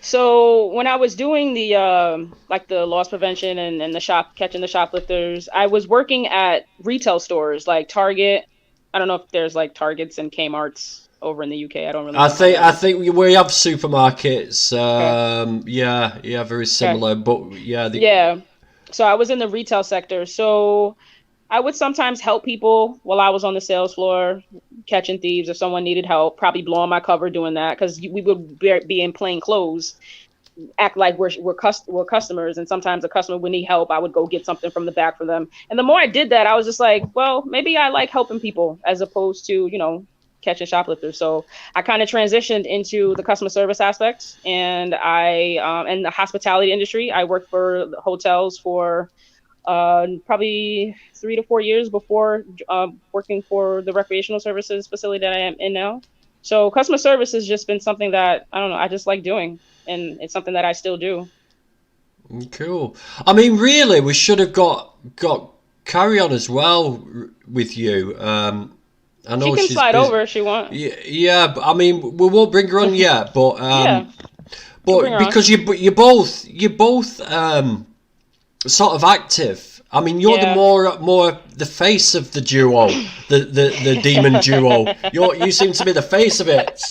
So when I was doing the the loss prevention and catching the shoplifters, I was working at retail stores like Target. I don't know if there's like Targets and Kmart's over in the UK. I don't really. I think we have supermarkets. Okay. Very similar, okay. But So I was in the retail sector. So I would sometimes help people while I was on the sales floor, catching thieves if someone needed help, probably blowing my cover doing that, because we would be in plain clothes, act like we're customers, and sometimes a customer would need help. I would go get something from the back for them. And the more I did that, I was just like, well, maybe I like helping people as opposed to, catching shoplifters. So I kind of transitioned into the customer service aspect, and in the hospitality industry. I worked for hotels for probably 3 to 4 years before working for the recreational services facility that I am in now. So customer service has just been something that, I don't know, I just like doing, and it's something that I still do. Cool. I mean, really, we should have got Carry On as well with you. I know she can slide busy. Over if she wants. Yeah, but I mean, we won't bring her on yet, but but because you're both sort of active. I mean, you're the more the face of the duo, the demon duo. You seem to be the face of it.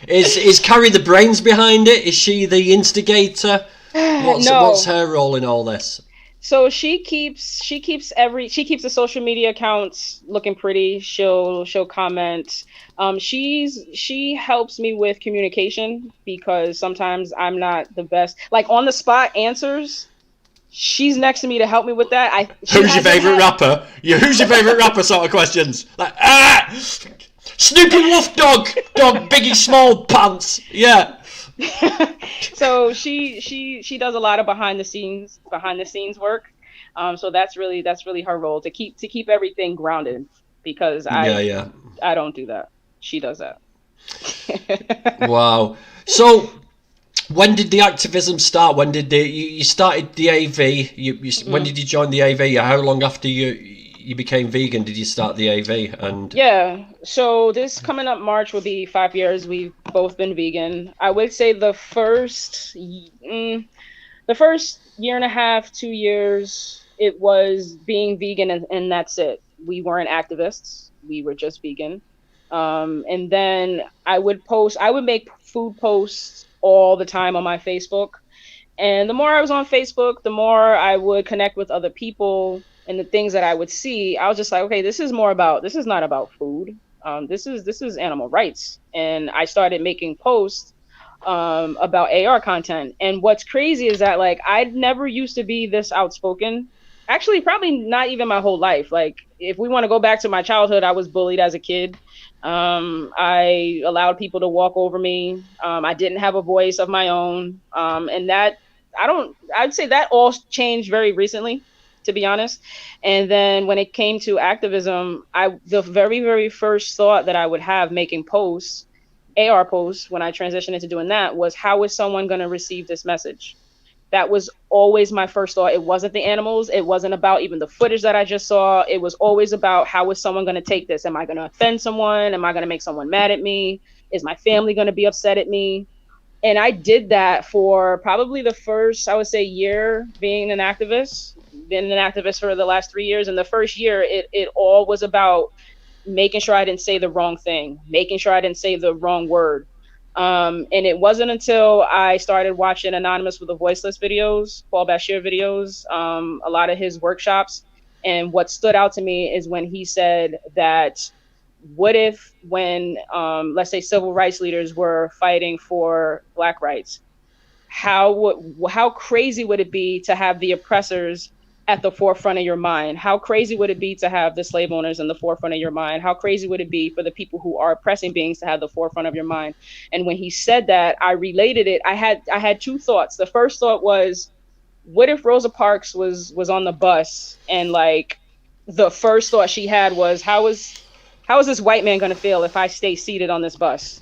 Is Carrie the brains behind it? Is she the instigator? What's her role in all this? So she keeps the social media accounts looking pretty. She'll comment. She helps me with communication because sometimes I'm not the best. Like on the spot answers. She's next to me to help me with that. Who's your favourite rapper? Who's your favourite rapper sort of questions? Like, Snoopy Wolf Dog, Biggie Small Pants. Yeah. So she does a lot of behind the scenes work. So that's really her role to keep everything grounded because I don't do that. She does that. Wow. So when did the activism start? When did you started the AV? When did you join the AV? How long after you became vegan did you start the AV? And so this coming up March will be 5 years we've both been vegan. I would say the first year and a half, 2 years, it was being vegan and that's it. We weren't activists. We were just vegan. And then I would make food posts all the time on my Facebook. And the more I was on Facebook, the more I would connect with other people and the things that I would see. I was just like, okay, this is not about food. This is animal rights. And I started making posts about AR content. And what's crazy is that like I never used to be this outspoken. Actually, probably not even my whole life. Like if we want to go back to my childhood, I was bullied as a kid. I allowed people to walk over me. I didn't have a voice of my own. And I'd say that all changed very recently, to be honest. And then when it came to activism, the very, very first thought that I would have making posts, AR posts, when I transitioned into doing that was, how is someone going to receive this message? That was always my first thought. It wasn't the animals. It wasn't about even the footage that I just saw. It was always about, how is someone going to take this? Am I going to offend someone? Am I going to make someone mad at me? Is my family going to be upset at me? And I did that for probably the first, I would say, year being an activist. Been an activist for the last 3 years. And the first year, it all was about making sure I didn't say the wrong thing, making sure I didn't say the wrong word. And it wasn't until I started watching Anonymous with the Voiceless videos, Paul Bashir videos, a lot of his workshops. And what stood out to me is when he said that, what if when, let's say, civil rights leaders were fighting for Black rights, how crazy would it be to have the oppressors at the forefront of your mind? How crazy would it be to have the slave owners in the forefront of your mind? How crazy would it be for the people who are oppressing beings to have the forefront of your mind? And when he said that, I related it. I had two thoughts. The first thought was, what if Rosa Parks was on the bus and like the first thought she had was, how is this white man going to feel if I stay seated on this bus?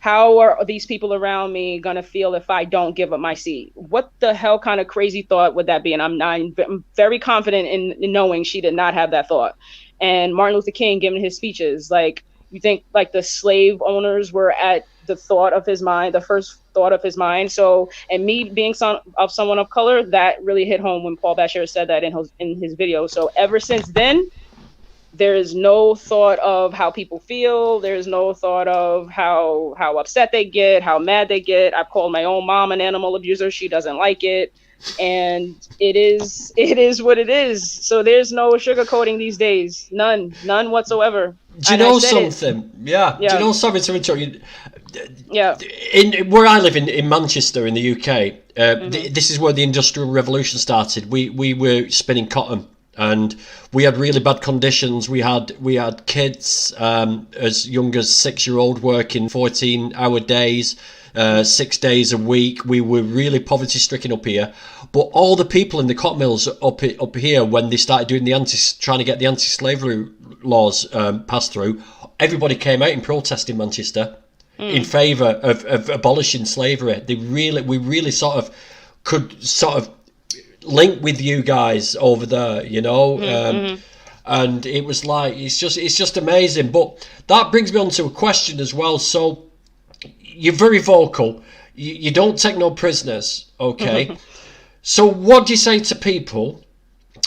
How are these people around me going to feel if I don't give up my seat? What the hell kind of crazy thought would that be? And I'm very confident in knowing she did not have that thought. And Martin Luther King giving his speeches, like, you think like the slave owners were at the thought of his mind, the first thought of his mind. So, and me being someone of color, that really hit home when Paul Bashir said that in his video. So ever since then, there is no thought of how people feel. There's no thought of how upset they get, how mad they get. I've called my own mom an animal abuser. She doesn't like it. And it is what it is. So there's no sugarcoating these days. None whatsoever. Do you know something? Yeah. Do you know something to interrupt you? Yeah. In where I live in Manchester in the UK, this is where the Industrial Revolution started. We were spinning cotton. And we had really bad conditions. We had kids as young as 6-year-old working 14-hour days, 6 days a week. We were really poverty stricken up here. But all the people in the cotton mills up here, when they started doing trying to get the anti-slavery laws passed through, everybody came out in protest in Manchester in favour of abolishing slavery. We really could link with you guys over there, you know, and it was like, it's just amazing. But that brings me on to a question as well. So you're very vocal, you don't take no prisoners, okay? So what do you say to people,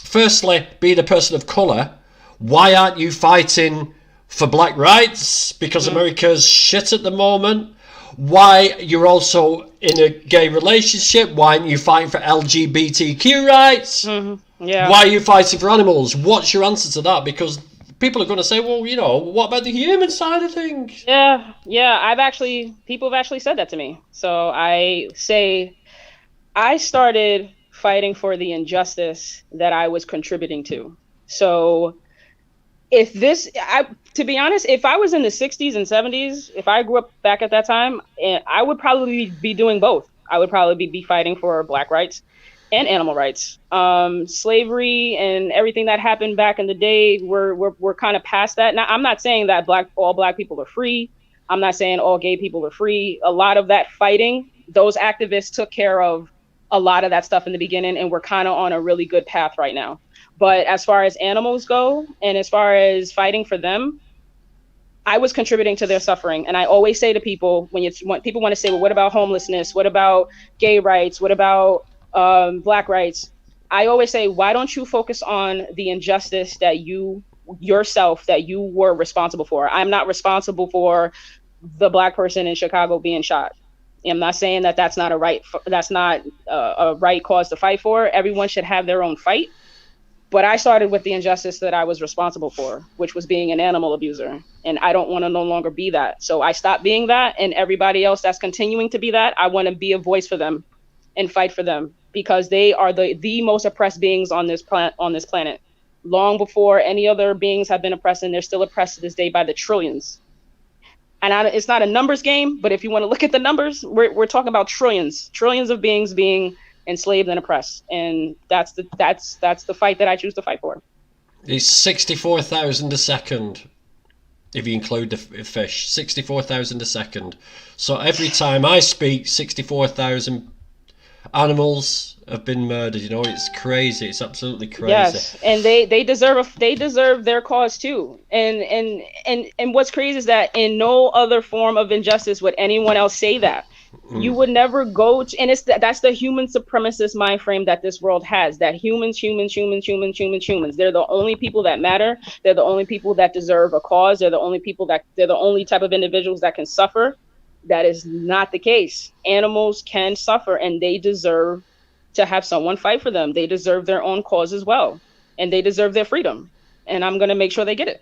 firstly, being a person of colour, why aren't you fighting for black rights? Because America's shit at the moment. why you're also in a gay relationship. Why aren't you fighting for LGBTQ rights? Yeah. Why are you fighting for animals? What's your answer to that? Because people are going to say, well, you know, what about the human side of things? Yeah. People have actually said that to me. So I say I started fighting for the injustice that I was contributing to. So to be honest, if I was in the 60s and 70s, if I grew up back at that time, I would probably be doing both. I would probably be fighting for Black rights and animal rights. Slavery and everything that happened back in the day, we're kind of past that. Now, I'm not saying that all black people are free. I'm not saying all gay people are free. A lot of that fighting, those activists took care of a lot of that stuff in the beginning, and we're kind of on a really good path right now. But as far as animals go, and as far as fighting for them, I was contributing to their suffering. And I always say to people, when people want to say, well, what about homelessness? What about gay rights? What about Black rights? I always say, why don't you focus on the injustice that you were responsible for? I'm not responsible for the Black person in Chicago being shot. I'm not saying that that's not a right cause to fight for. Everyone should have their own fight. But I started with the injustice that I was responsible for, which was being an animal abuser. And I don't want to no longer be that. So I stopped being that. And everybody else that's continuing to be that, I want to be a voice for them and fight for them, because they are the most oppressed beings on this planet. Long before any other beings have been oppressed, and they're still oppressed to this day by the trillions. And it's not a numbers game, but if you want to look at the numbers, we're talking about trillions of beings being enslaved and oppressed, and that's the fight that I choose to fight for. It's 64,000 a second, if you include the fish. 64,000 a second. So every time I speak, 64,000 animals have been murdered. You know, it's crazy. It's absolutely crazy. Yes, and they deserve their cause too. And what's crazy is that in no other form of injustice would anyone else say that. You would never go to, and that's the human supremacist mind frame that this world has, that humans. They're the only people that matter. They're the only people that deserve a cause. They're the only type of individuals that can suffer. That is not the case. Animals can suffer, and they deserve to have someone fight for them. They deserve their own cause as well, and they deserve their freedom. And I'm going to make sure they get it.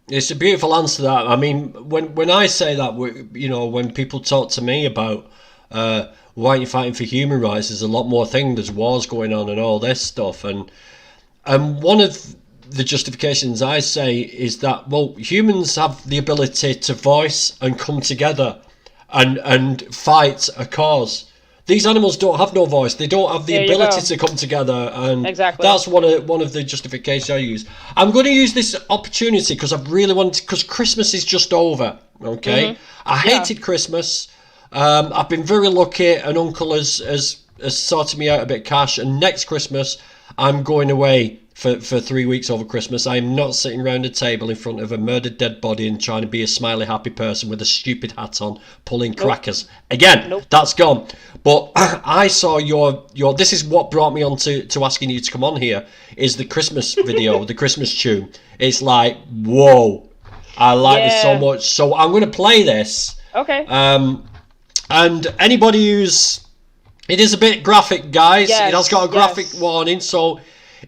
It's a beautiful answer to that. I mean, when I say that, you know, when people talk to me about why aren't you fighting for human rights, there's a lot more things. There's wars going on and all this stuff. And one of the justifications I say is that, well, humans have the ability to voice and come together and fight a cause. These animals don't have no voice. They don't have the ability to come together, and exactly. That's one of the justifications I use. I'm going to use this opportunity because because Christmas is just over. Okay, I hated Christmas. I've been very lucky. An uncle has sorted me out a bit of cash, and next Christmas I'm going away for 3 weeks over Christmas. I'm not sitting around a table in front of a murdered dead body and trying to be a smiley happy person with a stupid hat on pulling crackers. Again, that's gone. But I saw your this is what brought me on to asking you to come on here, is the Christmas video, the Christmas tune. It's like, whoa, I like this so much. So I'm going to play this. Okay. And anybody it is a bit graphic, guys. Yes, it has got a graphic warning, so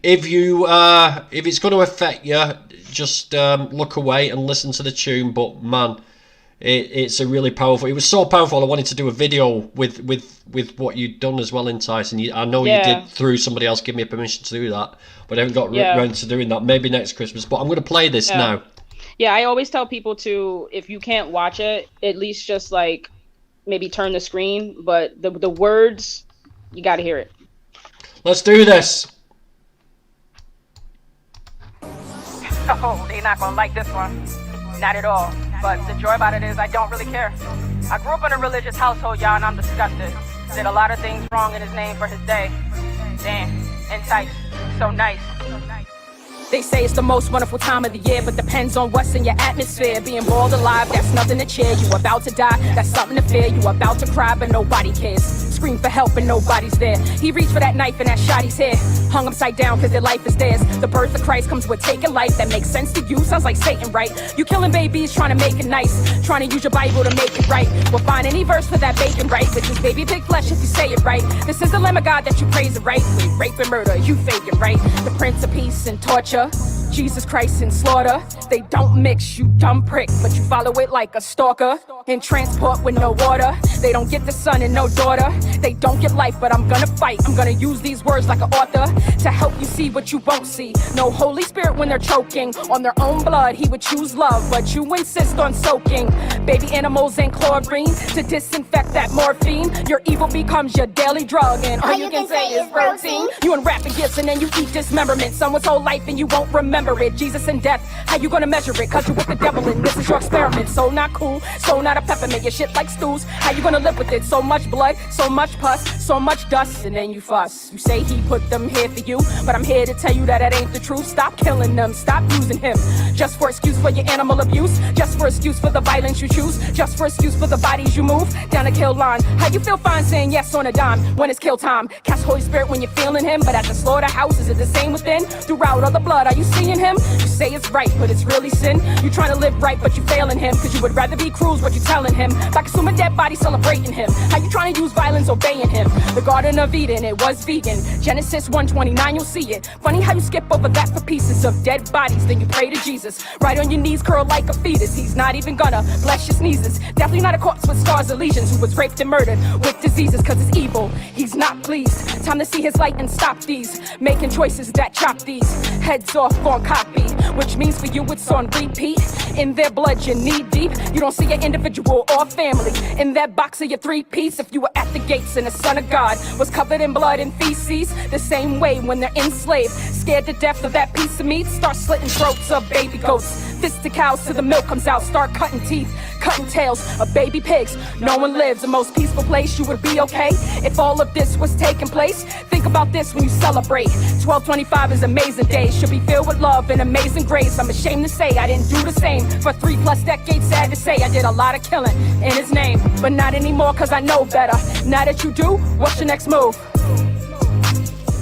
if it's going to affect you, just look away and listen to the tune. But man, it's a really powerful. It was so powerful. I wanted to do a video with what you'd done as well in Tyson. I know you did through somebody else. Give me permission to do that, but I haven't got around to doing that. Maybe next Christmas. But I'm going to play this now. Yeah, I always tell people to, if you can't watch it, at least just like maybe turn the screen. But the words, you got to hear it. Let's do this. Oh, they're not gonna like this one. Not at all. But the joy about it is I don't really care. I grew up in a religious household, y'all, and I'm disgusted. Did a lot of things wrong in his name for his day. Damn, insight, so nice. They say it's the most wonderful time of the year, but depends on what's in your atmosphere. Being boiled alive, that's nothing to cheer. You about to die, that's something to fear. You about to cry, but nobody cares. Scream for help and nobody's there. He reached for that knife and that shot he's here. Hung upside down cause their life is theirs. The birth of Christ comes with taking life. That makes sense to you, sounds like Satan, right? You killing babies, trying to make it nice. Trying to use your Bible to make it right. We'll find any verse for that bacon, right? Which is baby big flesh if you say it right. This is the Lamb of God that you praise it, right? We rape and murder, you fake it, right? The Prince of Peace and torture, Jesus Christ and slaughter. They don't mix, you dumb prick, but you follow it like a stalker. In transport with no water. They don't get the son and no daughter. They don't get life, but I'm gonna fight. I'm gonna use these words like an author to help you see what you won't see. No Holy Spirit when they're choking on their own blood. He would choose love, but you insist on soaking baby animals in chlorine to disinfect that morphine. Your evil becomes your daily drug, and all you can say is protein. You unwrap gifts and then you eat dismemberment. Someone's whole life and you won't remember it. Jesus and death, how you gonna measure it? Cause you with the devil and this is your experiment. So not cool, so not a peppermint. Your shit like stews, how you gonna live with it? So much blood, so much pus, so much dust, and then you fuss. You say he put them here for you, but I'm here to tell you that ain't the truth. Stop killing them, stop using him just for excuse for your animal abuse, just for excuse for the violence you choose, just for excuse for the bodies you move down the kill line. How you feel fine saying yes on a dime when it's kill time? Cast Holy Spirit when you're feeling him, but at the slaughterhouse, is it the same within? Throughout all the blood, are you seeing him? You say it's right, but it's really sin. You trying to live right, but you failing him, cause you would rather be cruise what you telling him. By consuming dead body, celebrating him. How you trying to use violence, obeying him? The Garden of Eden, it was vegan. Genesis 1:29, you'll see it. Funny how you skip over that for pieces of dead bodies, then you pray to Jesus. Right on your knees, curl like a fetus. He's not even gonna bless your sneezes. Definitely not a corpse with scars or lesions who was raped and murdered with diseases, cause it's evil. He's not pleased. Time to see his light and stop these making choices that chop these heads off on copy, which means for you it's on repeat. In their blood you're knee deep. You don't see your individual or family in that box of your three-piece. If you were at the gates and the Son of God was covered in blood and feces, the same way when they're enslaved, scared to death of that piece of meat, start slitting throats of baby goats, fisted cows till the milk comes out, start cutting teeth, cutting tails of baby pigs. No one lives. The most peaceful place, you would be okay if all of this was taking place. Think about this when you celebrate 12/25 is amazing day, should be filled with love and amazing grace. I'm ashamed to say I didn't do the same for 3+ decades. Sad to say I did a lot of killing in his name, but not anymore cause I know better. Now that you do, what's your next move?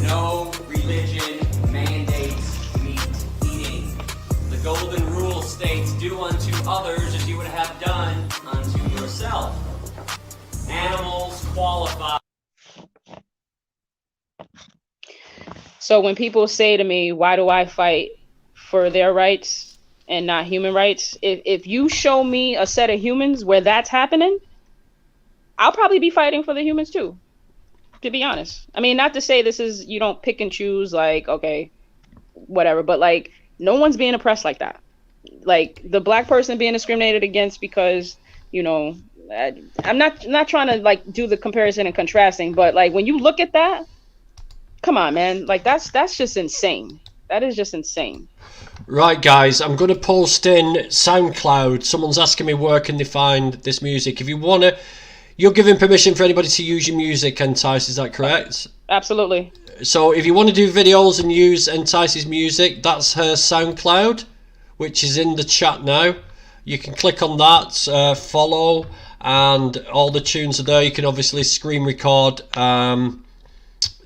No religion mandates meat eating. The golden rule states, do unto others as you would have done unto yourself. Animals qualify. So when people say to me, why do I fight for their rights and not human rights? If you show me a set of humans where that's happening, I'll probably be fighting for the humans too, to be honest. I mean, not to say this is, you don't pick and choose, like, okay, whatever, but like, no one's being oppressed like that. Like the black person being discriminated against because, you know, I'm not trying to like do the comparison and contrasting, but like when you look at that, come on, man, like that's just insane. That is just insane. Right, guys, I'm going to post in SoundCloud. Someone's asking me where can they find this music. If you want to, you're giving permission for anybody to use your music, Entice, is that correct? Absolutely. So if you want to do videos and use Entice's music, that's her SoundCloud, which is in the chat now. You can click on that, follow, and all the tunes are there. You can obviously screen record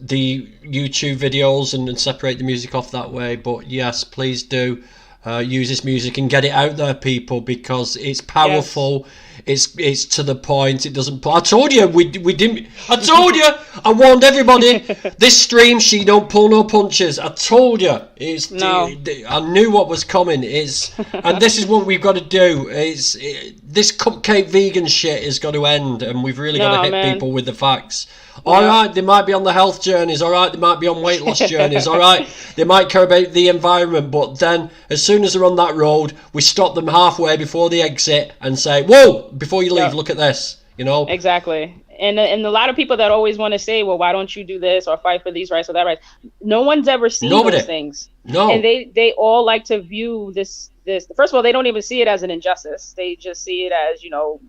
the YouTube videos and separate the music off that way. But yes, please do use this music and get it out there, people, because it's powerful. Yes. It's to the point. It doesn't. I told you we didn't. I told you. I warned everybody. This stream, she don't pull no punches. I told you. I knew what was coming. And this is what we've got to do. This cupcake vegan shit has got to end, and we've really got to hit people with the facts. All right, they might be on the health journeys. All right, they might be on weight loss journeys. All right, they might care about the environment. But then, as soon as they're on that road, we stop them halfway before they exit and say, "Whoa! Before you leave, look at this." You know exactly. And a lot of people that always want to say, "Well, why don't you do this or fight for these rights or that rights?" No one's ever seen those things. No, and they all like to view this. First of all, they don't even see it as an injustice. They just see it as, you know,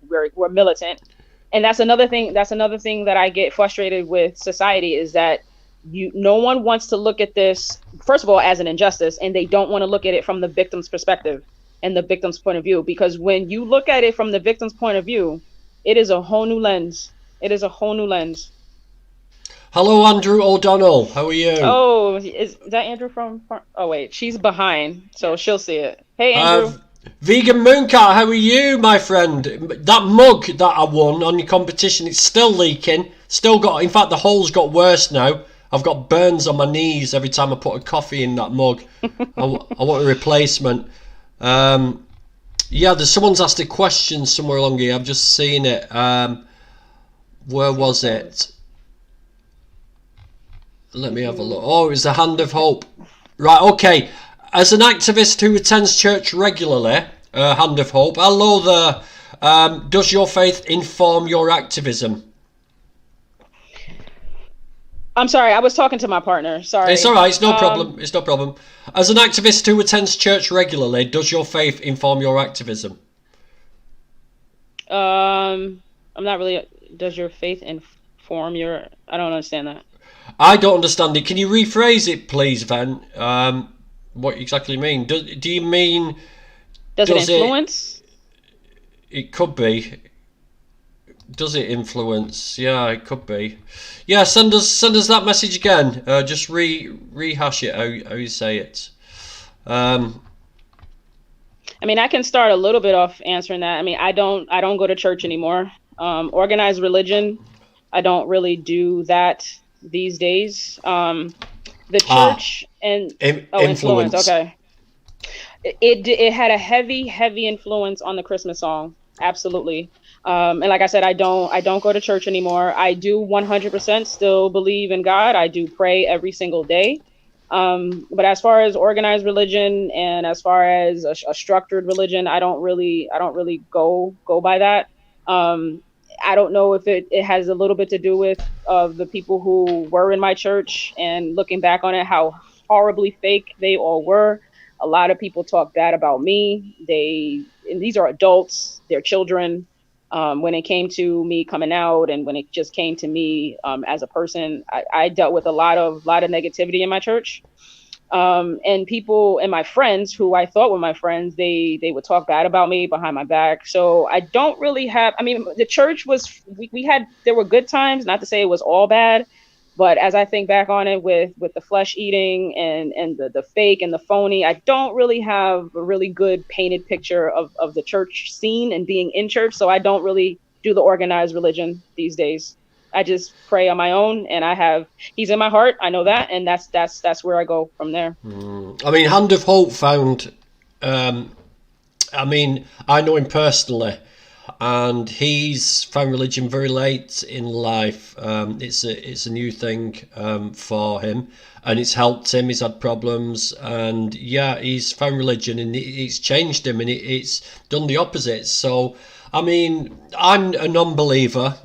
we're militant. And that's another thing that I get frustrated with society is that no one wants to look at this first of all, as an injustice, and they don't want to look at it from the victim's perspective and the victim's point of view. Because when you look at it from the victim's point of view, it is a whole new lens. It is a whole new lens. Hello, Andrew O'Donnell. How are you? Oh, is that Andrew from? Oh wait, she's behind, so she'll see it. Hey, Andrew. Vegan Mooncat, how are you, my friend? That mug that I won on your competition, it's still leaking. Still got, in fact, the hole's got worse now. I've got burns on my knees every time I put a coffee in that mug. I want a replacement. Yeah, there's someone's asked a question somewhere along here. I've just seen it. Where was it? Let me have a look. Oh, it was the Hand of Hope. Right, okay. As an activist who attends church regularly, Hand of Hope, hello there. Does your faith inform your activism? I'm sorry, I was talking to my partner. Sorry. It's all right. It's no problem. It's no problem. As an activist who attends church regularly, does your faith inform your activism? I'm not really. Does your faith inform your? I don't understand that. I don't understand it. Can you rephrase it, please, Van? What exactly you mean? Do you mean? Does it influence? It could be. Does it influence? Yeah, it could be. Yeah, send us that message again. Just rehash it how you say it. I mean, I can start a little bit off answering that. I mean, I don't go to church anymore. Organized religion, I don't really do that these days. The church and influence. Okay. It had a heavy influence on the Christmas song. Absolutely. And like I said, I don't go to church anymore. I do 100% still believe in God. I do pray every single day. But as far as organized religion and as far as a structured religion, I don't really go by that. I don't know if it has a little bit to do with the people who were in my church, and looking back on it, how horribly fake they all were. A lot of people talk bad about me. And these are adults, they're children. When it came to me coming out, and when it just came to me as a person, I dealt with a lot of negativity in my church. And people and my friends who I thought were my friends, they would talk bad about me behind my back. So I don't really have, I mean, the church was, there were good times, not to say it was all bad, but as I think back on it with the flesh eating and the fake and the phony, I don't really have a really good painted picture of the church scene and being in church. So I don't really do the organized religion these days. I just pray on my own, and he's in my heart. I know that. And that's where I go from there. I mean, Hand of Hope found, I mean, I know him personally, and he's found religion very late in life. It's a new thing for him, and it's helped him. He's had problems, and yeah, he's found religion, and it's changed him, and it's done the opposite. So, I mean, I'm a non-believer,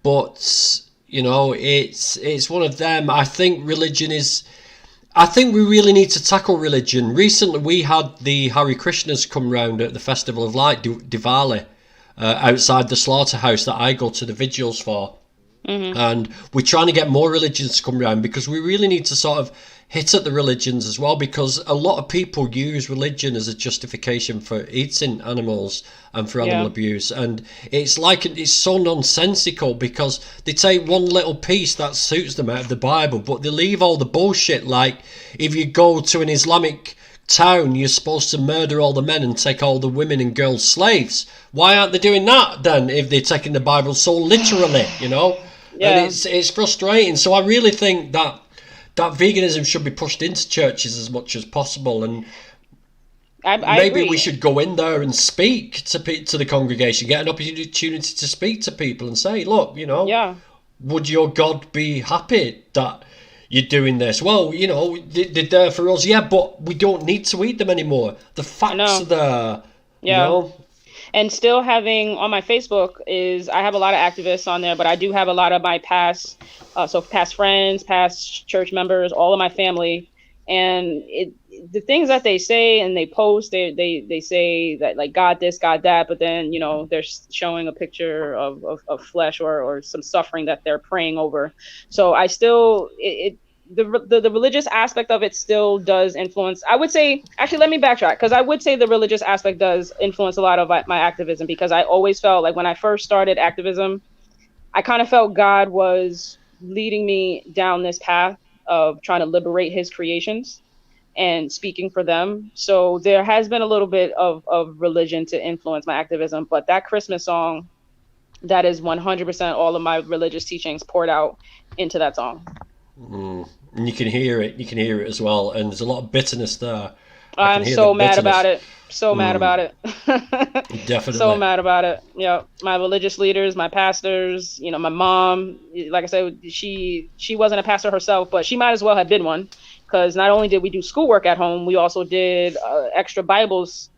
but you know, it's one of them. I think religion is. I think we really need to tackle religion. Recently, we had the Hare Krishnas come round at the Festival of Light, Diwali, outside the slaughterhouse that I go to the Vigils for. Mm-hmm. And we're trying to get more religions to come round, because we really need to sort of hit at the religions as well, because a lot of people use religion as a justification for eating animals and for animal abuse. And it's like, it's so nonsensical, because they take one little piece that suits them out of the Bible, but they leave all the bullshit. Like, if you go to an Islamic town, you're supposed to murder all the men and take all the women and girls slaves. Why aren't they doing that then, if they're taking the Bible so literally, you know? And it's frustrating. So I really think that veganism should be pushed into churches as much as possible, and I maybe agree. we should go in there and speak to the congregation, get an opportunity to speak to people and say, look, you know, would your God be happy that you're doing this? Well, you know, they're there for us, but we don't need to eat them anymore. The facts are there, you know? And still having on my Facebook I have a lot of activists on there, but I do have a lot of my past friends, past church members, all of my family. And the things that they say and they post, they say that, like, God this, God that, but then, you know, they're showing a picture of flesh or some suffering that they're praying over. So I still, the religious aspect of it still does influence. I would say, actually, let me backtrack, because I would say the religious aspect does influence a lot of my activism, because I always felt like when I first started activism, I kind of felt God was leading me down this path of trying to liberate his creations and speaking for them. So there has been a little bit of religion to influence my activism, but that Christmas song, that is 100% all of my religious teachings poured out into that song. And you can hear it as well, and there's a lot of bitterness there. I'm so mad about it. Mad about it. Definitely. So mad about it. Yeah, my religious leaders, my pastors, my mom, like I said, she wasn't a pastor herself, but she might as well have been one, because not only did we do schoolwork at home, we also did extra Bibles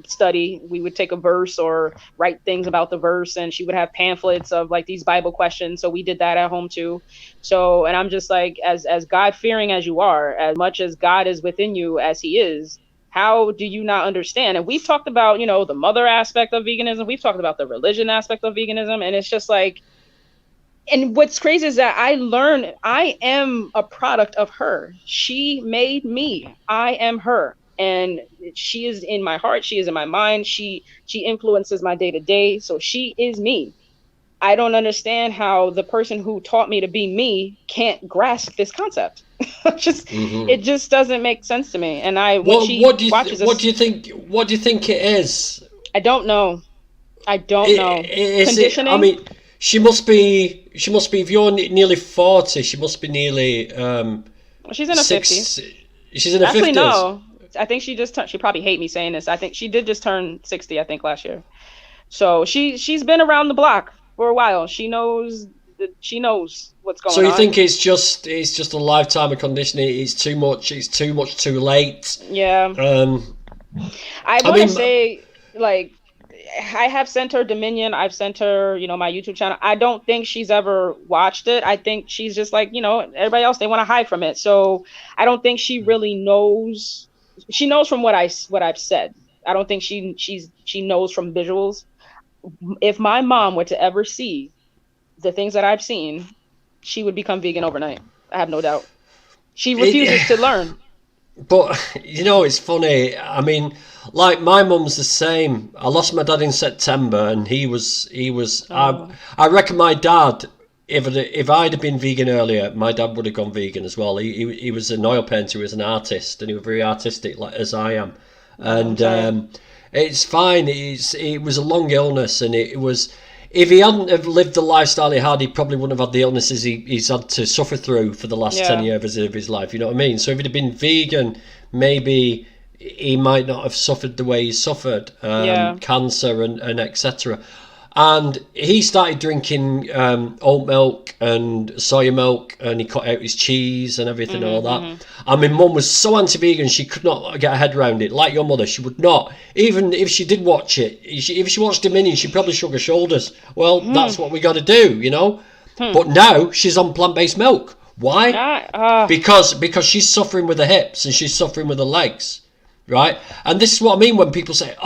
study. We would take a verse or write things about the verse, and she would have pamphlets of like these Bible questions. So we did that at home too. So, and I'm just like, as God-fearing as you are, as much as God is within you as he is, how do you not understand? And we've talked about, the mother aspect of veganism. We've talked about the religion aspect of veganism. And it's just like, and what's crazy is that I learned I am a product of her. She made me. I am her. And she is in my heart. She is in my mind. She influences my day to day. So she is me. I don't understand how the person who taught me to be me can't grasp this concept. It just doesn't make sense to me. And what do you think it is? I don't know. Conditioning. I mean, she must be. If you're nearly 40, she must be nearly. She's in her 50s. She's in her 50s. Actually, no. I think she probably hate me saying this. I think she did just turn 60. I think last year. So she's been around the block for a while. She knows what's going on. So you think it's just a lifetime of conditioning? It's too much. It's too much too late. Yeah. I want to say, like, I have sent her Dominion. I've sent her, my YouTube channel. I don't think she's ever watched it. I think she's just like, everybody else, they want to hide from it. So I don't think she really knows. She knows from what I've said. I don't think she knows from visuals. If my mom were to ever see the things that I've seen, she would become vegan overnight. I have no doubt. She refuses to learn. But it's funny. I mean, like my mum's the same. I lost my dad in September, and he was. I reckon my dad, if I'd have been vegan earlier, my dad would have gone vegan as well. He was an oil painter. He was an artist, and he was very artistic, like as I am. And it's fine. It was a long illness, and it was. If he hadn't have lived the lifestyle he had, he probably wouldn't have had the illnesses he's had to suffer through for the last 10 years of his life. You know what I mean? So if he'd have been vegan, maybe he might not have suffered the way he suffered, cancer and etc. And he started drinking oat milk and soya milk, and he cut out his cheese and everything, all that. And my mum was so anti-vegan, she could not get her head around it. Like your mother, she would not. Even if she did watch it, if she watched Dominion, she probably shook her shoulders. Well, that's what we got to do, But now she's on plant-based milk. Why? Because she's suffering with her hips and she's suffering with her legs, right? And this is what I mean when people say,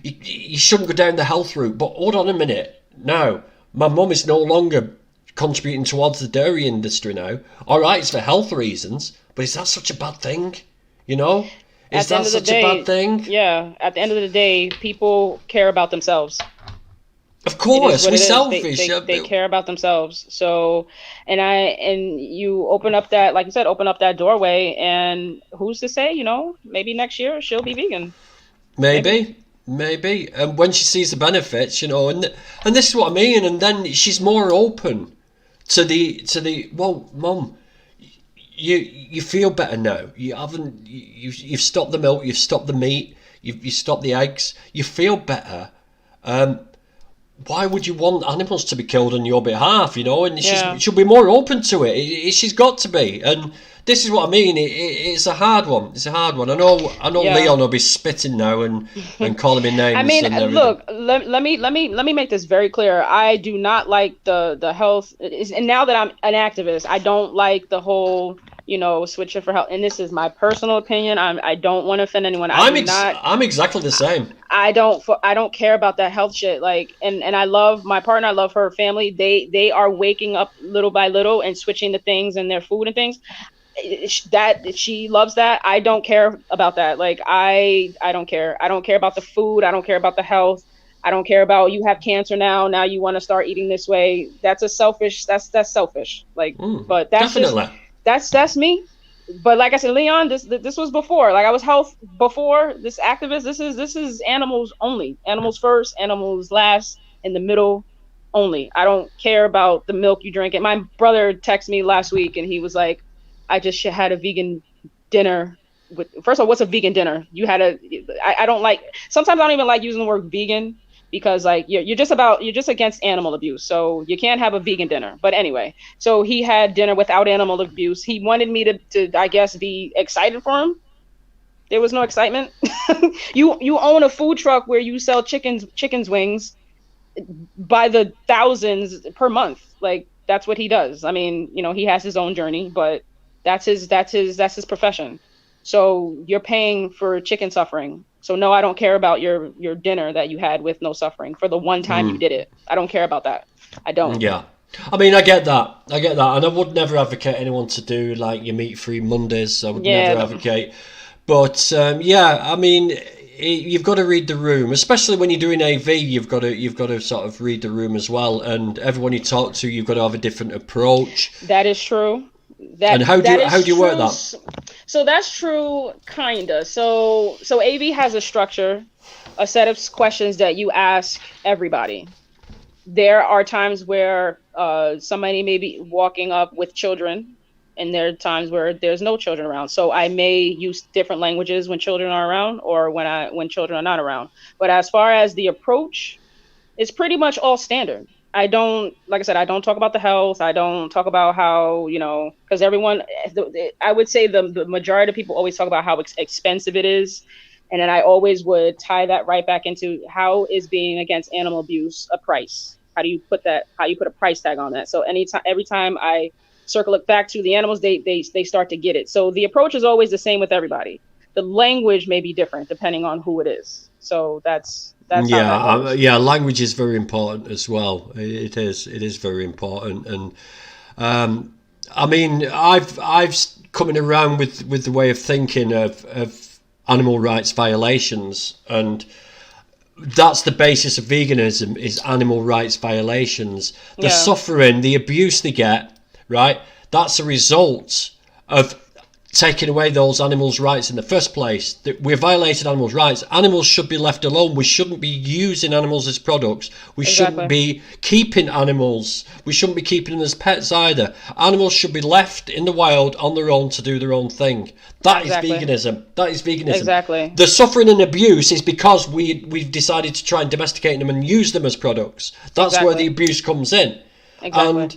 you shouldn't go down the health route. But hold on a minute. Now, my mum is no longer contributing towards the dairy industry now. All right, it's for health reasons, but is that such a bad thing? Is that such a bad thing? Yeah, at the end of the day, people care about themselves. Of course, we're selfish. They care about themselves. So, and you open up that, like you said, open up that doorway, and who's to say, maybe next year she'll be vegan. Maybe. And when she sees the benefits, and this is what I mean, and then she's more open to the well, Mum, you feel better now. You've stopped the milk, you've stopped the meat, you've stopped the eggs, you feel better. Why would you want animals to be killed on your behalf, And she'll be more open to it. She's got to be. And this is what I mean. It's a hard one. I know Leon will be spitting now and calling me names. I mean, look, let me make this very clear. I do not like the health. And now that I'm an activist, I don't like the whole switch it for health. And this is my personal opinion. I don't want to offend anyone. I'm exactly the same. I don't care about that health shit. Like, and I love my partner. I love her family. They are waking up little by little and switching the things in their food and things. That she loves that. I don't care about that. Like, I don't care. I don't care about the food. I don't care about the health. I don't care about you have cancer now you want to start eating this way. That's selfish. Like, but that's definitely. That's me. But like I said, Leon, this was before. Like, I was health before this activist. This is animals only. Animals first, animals last, in the middle only. I don't care about the milk you drink. And my brother texted me last week and he was like, I just had a vegan dinner. First of all, what's a vegan dinner? I don't like, sometimes I don't even like using the word vegan, because like you're just against animal abuse. So you can't have a vegan dinner. But anyway, so he had dinner without animal abuse. He wanted me to I guess, be excited for him. There was no excitement. You own a food truck where you sell chicken's wings by the thousands per month. Like, that's what he does. I mean, he has his own journey, but that's his profession. So you're paying for chicken suffering. So no, I don't care about your dinner that you had with no suffering for the one time you did it. I don't care about that. I don't. Yeah. I mean, I get that. And I would never advocate anyone to do like your meat-free Mondays. I would never advocate. But I mean, you've got to read the room, especially when you're doing AV. You've got to sort of read the room as well. And everyone you talk to, you've got to have a different approach. That is true. And how do you work that? So that's true, kinda. So AV has a structure, a set of questions that you ask everybody. There are times where somebody may be walking up with children, and there are times where there's no children around. So I may use different languages when children are around, or when children are not around. But as far as the approach, it's pretty much all standard. I don't talk about the health. I don't talk about how, because everyone, I would say the majority of people always talk about how expensive it is. And then I always would tie that right back into, how is being against animal abuse a price? How you put a price tag on that? So every time I circle it back to the animals, they start to get it. So the approach is always the same with everybody. The language may be different depending on who it is. So that's language is very important as well. It is very important. And I mean, I've coming around with the way of thinking of animal rights violations, and that's the basis of veganism, is animal rights violations. The suffering, the abuse they get, right, that's a result of taking away those animals' rights in the first place. We're violating animals' rights. Animals should be left alone. We shouldn't be using animals as products. We shouldn't be keeping animals. We shouldn't be keeping them as pets either. Animals should be left in the wild on their own to do their own thing. That is veganism. Exactly. The suffering and abuse is because we've decided to try and domesticate them and use them as products. That's where the abuse comes in. Exactly. And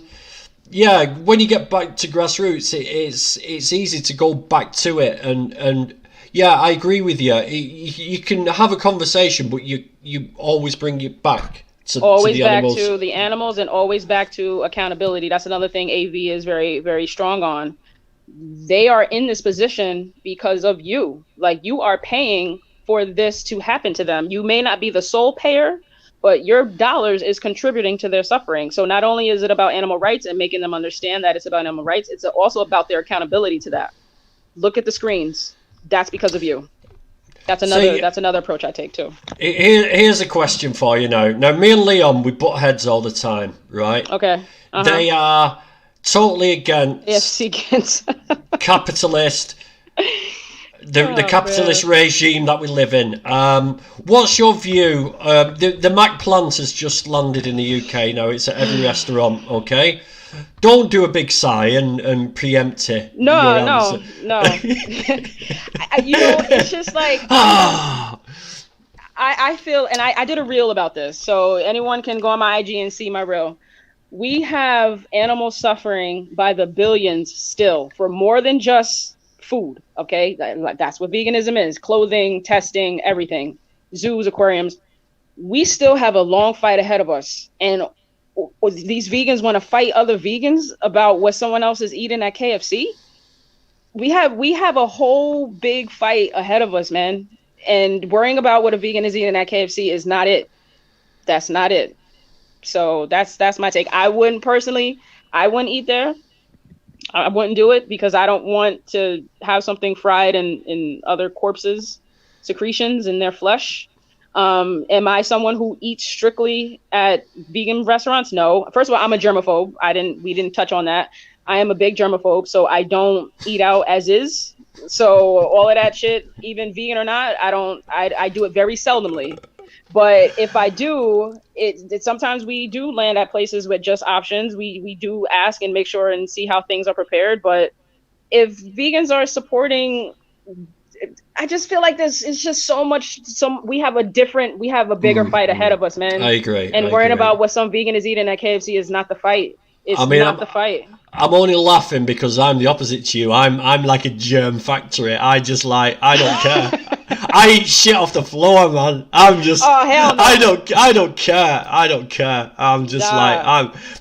yeah, when you get back to grassroots, it's easy to go back to it, and yeah, I agree with you. You can have a conversation, but you always bring it back to the animals. To the animals, and always back to accountability. That's another thing AV is very, very strong on. They are in this position because of you. Like, you are paying for this to happen to them. You may not be the sole payer, but your dollars is contributing to their suffering. So not only is it about animal rights and making them understand that it's about animal rights, it's also about their accountability to that. Look at the screens. That's because of you. That's another approach I take too. Here's a question for you now. Now, me and Leon, we butt heads all the time, right? Okay. They are totally against capitalist. The capitalist regime that we live in. What's your view? The Mac plant has just landed in the UK now. It's at every restaurant, okay? Don't do a big sigh and preempt it. No. It's just like... I feel, and I did a reel about this, so anyone can go on my IG and see my reel. We have animals suffering by the billions still for more than just food, okay? That's what veganism is. Clothing, testing, everything. Zoos, aquariums. We still have a long fight ahead of us. And these vegans want to fight other vegans about what someone else is eating at KFC? we have a whole big fight ahead of us, man. And worrying about what a vegan is eating at KFC is not it. That's not it. So that's my take. I wouldn't eat there. I wouldn't do it because I don't want to have something fried in other corpses' secretions in their flesh. Am I someone who eats strictly at vegan restaurants? No. First of all, I'm a germaphobe. We didn't touch on that. I am a big germaphobe, so I don't eat out as is. So all of that shit, even vegan or not, I do it very seldomly. But if I do, it sometimes we do land at places with just options. We do ask and make sure and see how things are prepared. But if vegans are supporting, I just feel like this is just so much. We have a bigger fight ahead of us, man. I agree. And worrying about what some vegan is eating at KFC is not the fight. It's not the fight. I'm only laughing because I'm the opposite to you. I'm like a germ factory. I don't care. I eat shit off the floor, man. I'm just. Oh hell no. I don't care. I'm just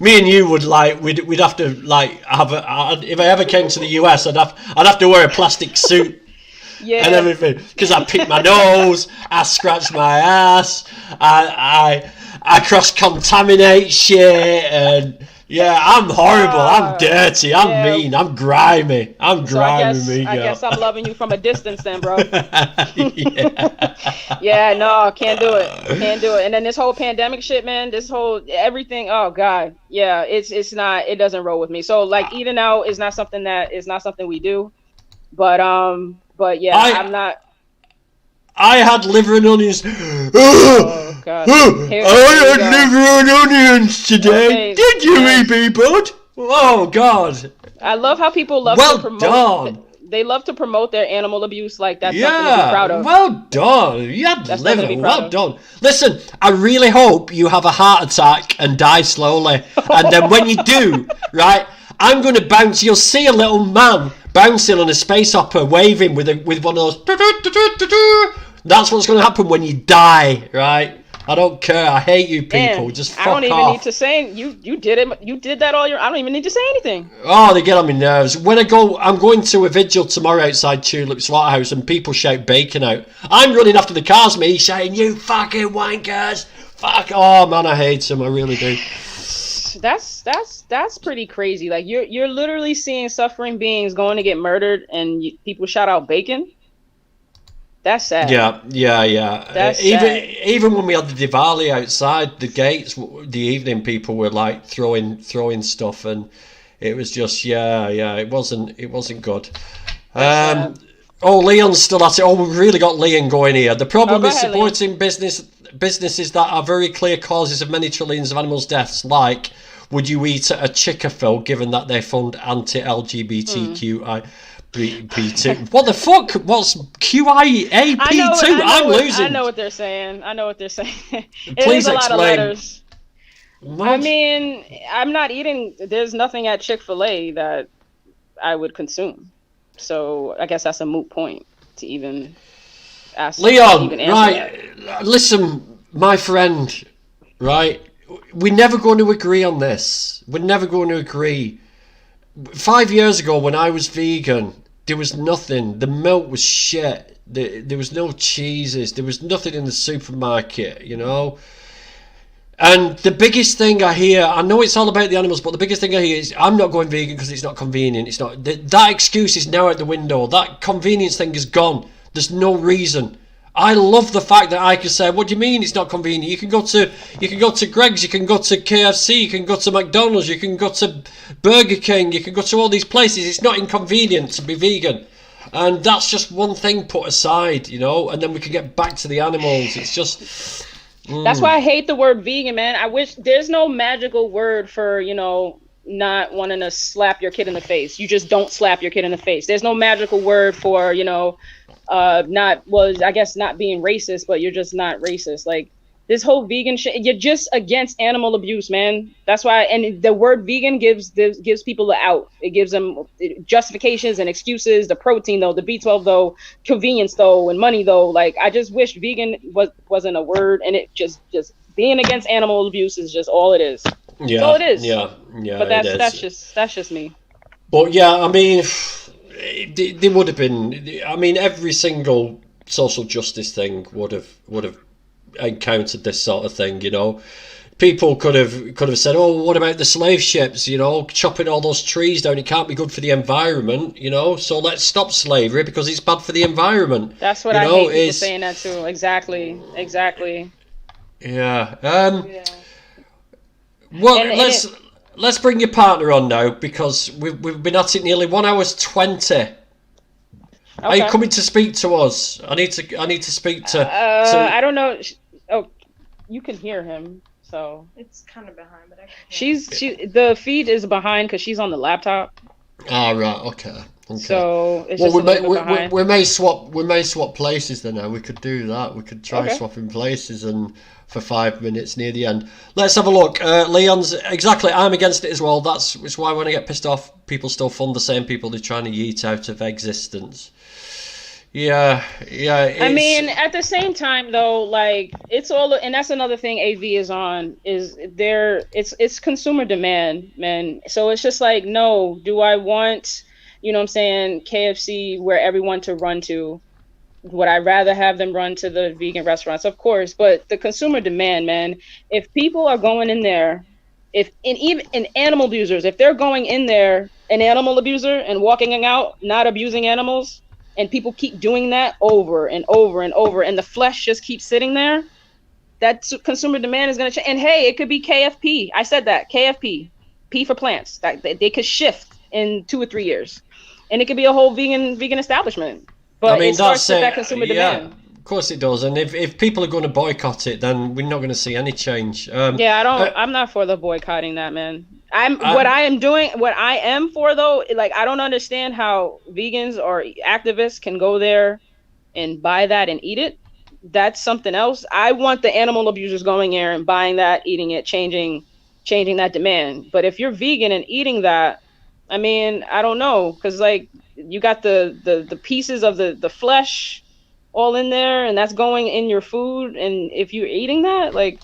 me and you would we'd have to if I ever came to the US, I'd have to wear a plastic suit. Yeah. And everything, because I pick my nose, I scratch my ass, I cross-contaminate shit, and yeah, I'm horrible, I'm dirty, I'm mean, I'm grimy, I guess I'm loving you from a distance then, bro. Yeah, no, can't do it. And then this whole pandemic shit, man, this whole everything, oh god, yeah, it doesn't roll with me. So like eating out is not something we do, but yeah, I'm not. I had liver and onions. Oh god. I had liver and onions today. Okay. Did you, EB Bud? Oh god. I love how people love to promote. Done. They love to promote their animal abuse like that's something to be proud of. Well done. You had That's liver. nothing to be proud Well of. done. Listen, I really hope you have a heart attack and die slowly. And then when you do, right, I'm going to bounce. You'll see a little man bouncing on a space hopper, waving with one of those. That's what's going to happen when you die, right? I don't care. I hate you people. Man, Just fuck I don't even off. need to say you did it. You did that all your. I don't even need to say anything. Oh, they get on my nerves. When I'm going to a vigil tomorrow outside Tulip Slaughterhouse, and people shout bacon out. I'm running after the cars, me shouting, "You fucking wankers!" Fuck. Oh man, I hate them. I really do. That's pretty crazy. Like you're literally seeing suffering beings going to get murdered, and people shout out bacon. That's sad. Yeah. That's even when we had the Diwali outside the gates, the evening people were like throwing stuff, and it was just it wasn't good. Leon's still at it. Oh, we've really got Leon going here. The problem is supporting businesses that are very clear causes of many trillions of animals' deaths, like would you eat at a Chick-fil given that they fund anti-LGBTQI P2. What the fuck? What's QIAP2? I'm losing. I know what they're saying. It Please is a lot explain. of letters. What? I mean, I'm not eating. There's nothing at Chick-fil-A that I would consume. So I guess that's a moot point to even ask. Leon, even answer right? that. Listen, my friend, right? We're never going to agree on this. We're never going to agree. 5 years ago, when I was vegan, there was nothing. The milk was shit. There was no cheeses. There was nothing in the supermarket, you know. And the biggest thing I hear, I know it's all about the animals, but the biggest thing I hear is, I'm not going vegan because it's not convenient. It's not. That excuse is now out the window. That convenience thing is gone. There's no reason. I love the fact that I can say, what do you mean it's not convenient? You can go to Greg's, you can go to KFC, you can go to McDonald's, you can go to Burger King, you can go to all these places. It's not inconvenient to be vegan. And that's just one thing put aside, you know, and then we can get back to the animals. It's just... That's why I hate the word vegan, man. I wish there's no magical word for, you know, not wanting to slap your kid in the face. You just don't slap your kid in the face. There's no magical word for, you know, I guess not being racist, but you're just not racist. Like this whole vegan shit, you're just against animal abuse, man. That's why, and the word vegan gives people the out. It gives them justifications and excuses. The protein though, the B12 though, convenience though, and money though. Like I just wish vegan wasn't a word, and it just being against animal abuse is just all it is. Yeah, that's all it is. Yeah. But that's just me. But yeah, I mean, They would have been. I mean, every single social justice thing would have encountered this sort of thing. You know, people could have said, "Oh, what about the slave ships? You know, chopping all those trees down. It can't be good for the environment. You know, so let's stop slavery because it's bad for the environment." That's what I hate people saying that too. Exactly. Yeah. Well, let's bring your partner on now because we've been at it nearly 1 hour 20. Okay. Are you coming to speak to us? I need to speak to. I don't know. Oh, you can hear him. So It's kind of behind, but I can hear the feed is behind because she's on the laptop. Ah, right. Okay. So it's just a little bit behind. We may swap places then. Now we could do that. We could try swapping places and for 5 minutes near the end. Let's have a look. Leon's exactly. I'm against it as well. That's why when I get pissed off, people still fund the same people they're trying to yeet out of existence. Yeah. I mean, at the same time though, like it's all, and that's another thing AV is on, is there. It's consumer demand, man. So it's just like, no, do I want, you know what I'm saying, KFC where everyone to run to? Would I rather have them run to the vegan restaurants? Of course, but the consumer demand, man. If people are going in there, even animal abusers, if they're going in there, an animal abuser and walking out, not abusing animals, and people keep doing that over and over and over, and the flesh just keeps sitting there, that consumer demand is going to change. And hey, it could be KFP. I said that, KFP, P for plants. That they could shift in 2 or 3 years, and it could be a whole vegan establishment. But I mean, it starts with that consumer demand. Of course it does. And if people are going to boycott it, then we're not going to see any change. I'm not for the boycotting that, man. What I am for though, like I don't understand how vegans or activists can go there and buy that and eat it. That's something else. I want the animal abusers going there and buying that, eating it, changing that demand. But if you're vegan and eating that, I mean, I don't know, because like you got the pieces of the flesh all in there, and that's going in your food. And if you're eating that, like,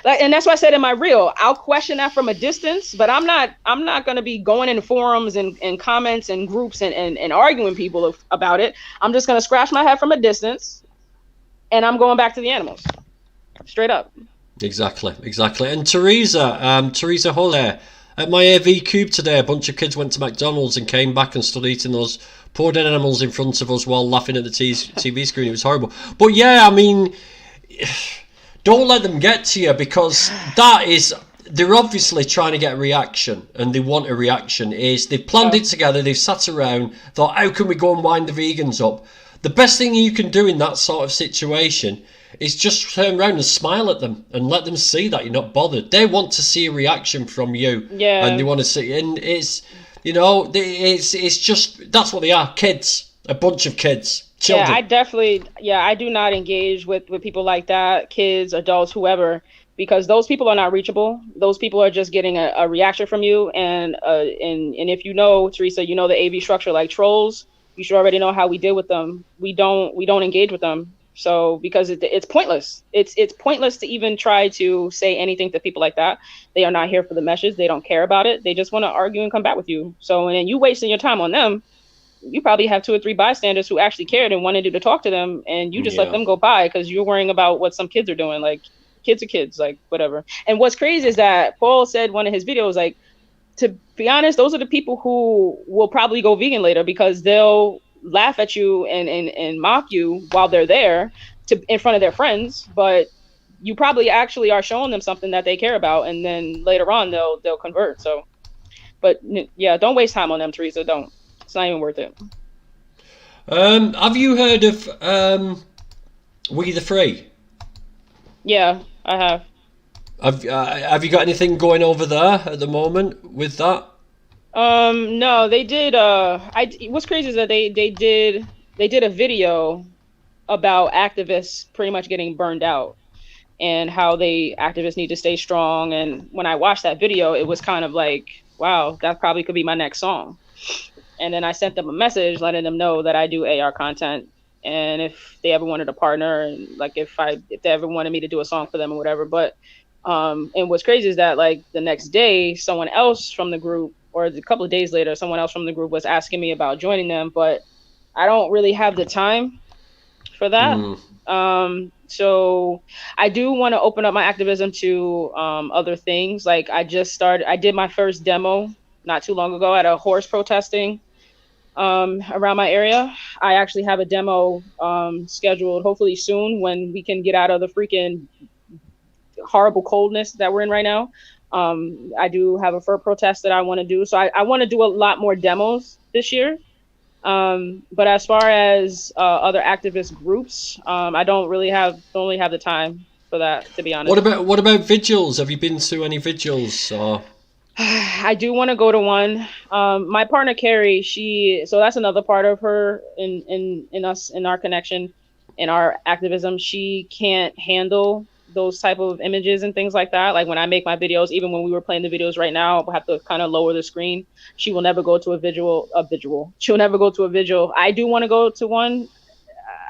and that's why I said in my reel, I'll question that from a distance, but I'm not going to be going in forums and comments and groups and arguing people about it. I'm just going to scratch my head from a distance, and I'm going back to the animals, straight up. Exactly. And Teresa Huller, at my AV Cube today, a bunch of kids went to McDonald's and came back and stood eating those poor dead animals in front of us while laughing at the TV screen. It was horrible. But yeah, I mean, don't let them get to you, because they're obviously trying to get a reaction, and they want a reaction. They've planned it together, they've sat around, thought, how can we go and wind the vegans up? The best thing you can do in that sort of situation is just turn around and smile at them and let them see that you're not bothered. They want to see a reaction from you. Yeah. And they want to see, and it's, you know, it's just, that's what they are, kids, a bunch of kids, children. I do not engage with people like that, kids, adults, whoever, because those people are not reachable. Those people are just getting a reaction from you. And if you know, Teresa, you know the AV structure, like trolls, you should already know how we deal with them. We don't engage with them. So because it's pointless. It's pointless to even try to say anything to people like that. They are not here for the message. They don't care about it. They just want to argue and come back with you. So, and then you wasting your time on them. You probably have 2 or 3 bystanders who actually cared and wanted you to talk to them, and you just let them go by because you're worrying about what some kids are doing. Like, kids are kids, like whatever. And what's crazy is that Paul said one of his videos, like, to be honest, those are the people who will probably go vegan later, because they'll laugh at you and mock you while they're there in front of their friends, but you probably actually are showing them something that they care about, and then later on they'll convert. So, but yeah, don't waste time on them, Teresa. Don't. It's not even worth it. Have you heard of We the Free? Yeah, I have. Have you got anything going over there at the moment with that? No, they did. What's crazy is that they did a video about activists pretty much getting burned out, and how activists need to stay strong. And when I watched that video, it was kind of like, wow, that probably could be my next song. And then I sent them a message letting them know that I do AR content, and if they ever wanted a partner, and like if they ever wanted me to do a song for them or whatever. But and what's crazy is that like the next day, someone else from the group or a couple of days later, someone else from the group was asking me about joining them, but I don't really have the time for that. So I do want to open up my activism to other things. Like I did my first demo not too long ago at a horse protesting around my area. I actually have a demo scheduled hopefully soon when we can get out of the freaking horrible coldness that we're in right now. I do have a fur protest that I want to do. So I want to do a lot more demos this year. But as far as other activist groups, I don't really have the time for that, to be honest. What about vigils? Have you been to any vigils? Or I do want to go to one. My partner Carrie, so that's another part of her in us, in our connection, in our activism. She can't handle those type of images and things like that. Like when I make my videos, even when we were playing the videos right now, we'll have to kind of lower the screen. She will never go to a vigil. She'll never go to a vigil. I do want to go to one.